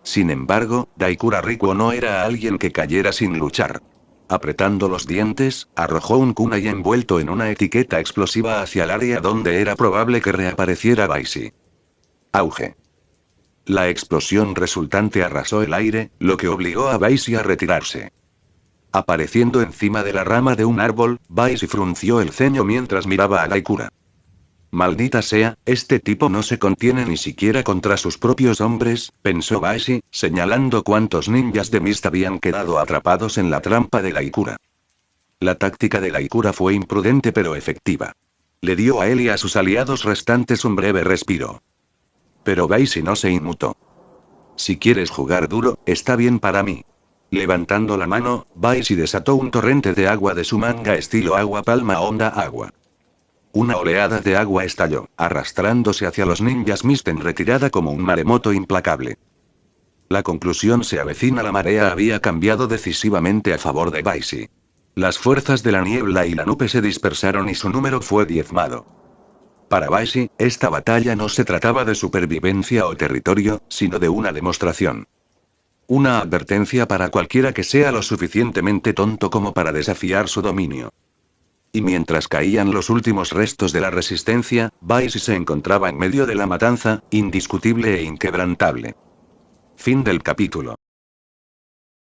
Sin embargo, Daikura Riku no era alguien que cayera sin luchar. Apretando los dientes, arrojó un kunai envuelto en una etiqueta explosiva hacia el área donde era probable que reapareciera Baisi. Auge. La explosión resultante arrasó el aire, lo que obligó a Baisi a retirarse. Apareciendo encima de la rama de un árbol, Baisi frunció el ceño mientras miraba a Daikura. Maldita sea, este tipo no se contiene ni siquiera contra sus propios hombres, pensó Baisi, señalando cuántos ninjas de Mist habían quedado atrapados en la trampa de Daikura. La táctica de Daikura fue imprudente pero efectiva. Le dio a él y a sus aliados restantes un breve respiro. Pero Baisi no se inmutó. Si quieres jugar duro, está bien para mí. Levantando la mano, Baisi desató un torrente de agua de su manga estilo agua palma onda agua. Una oleada de agua estalló, arrastrándose hacia los ninjas Mist en retirada como un maremoto implacable. La conclusión se avecina: la marea había cambiado decisivamente a favor de Baisi. Las fuerzas de la niebla y la nube se dispersaron y su número fue diezmado. Para Baisi, esta batalla no se trataba de supervivencia o territorio, sino de una demostración. Una advertencia para cualquiera que sea lo suficientemente tonto como para desafiar su dominio. Y mientras caían los últimos restos de la resistencia, Baisi se encontraba en medio de la matanza, indiscutible e inquebrantable. Fin del capítulo.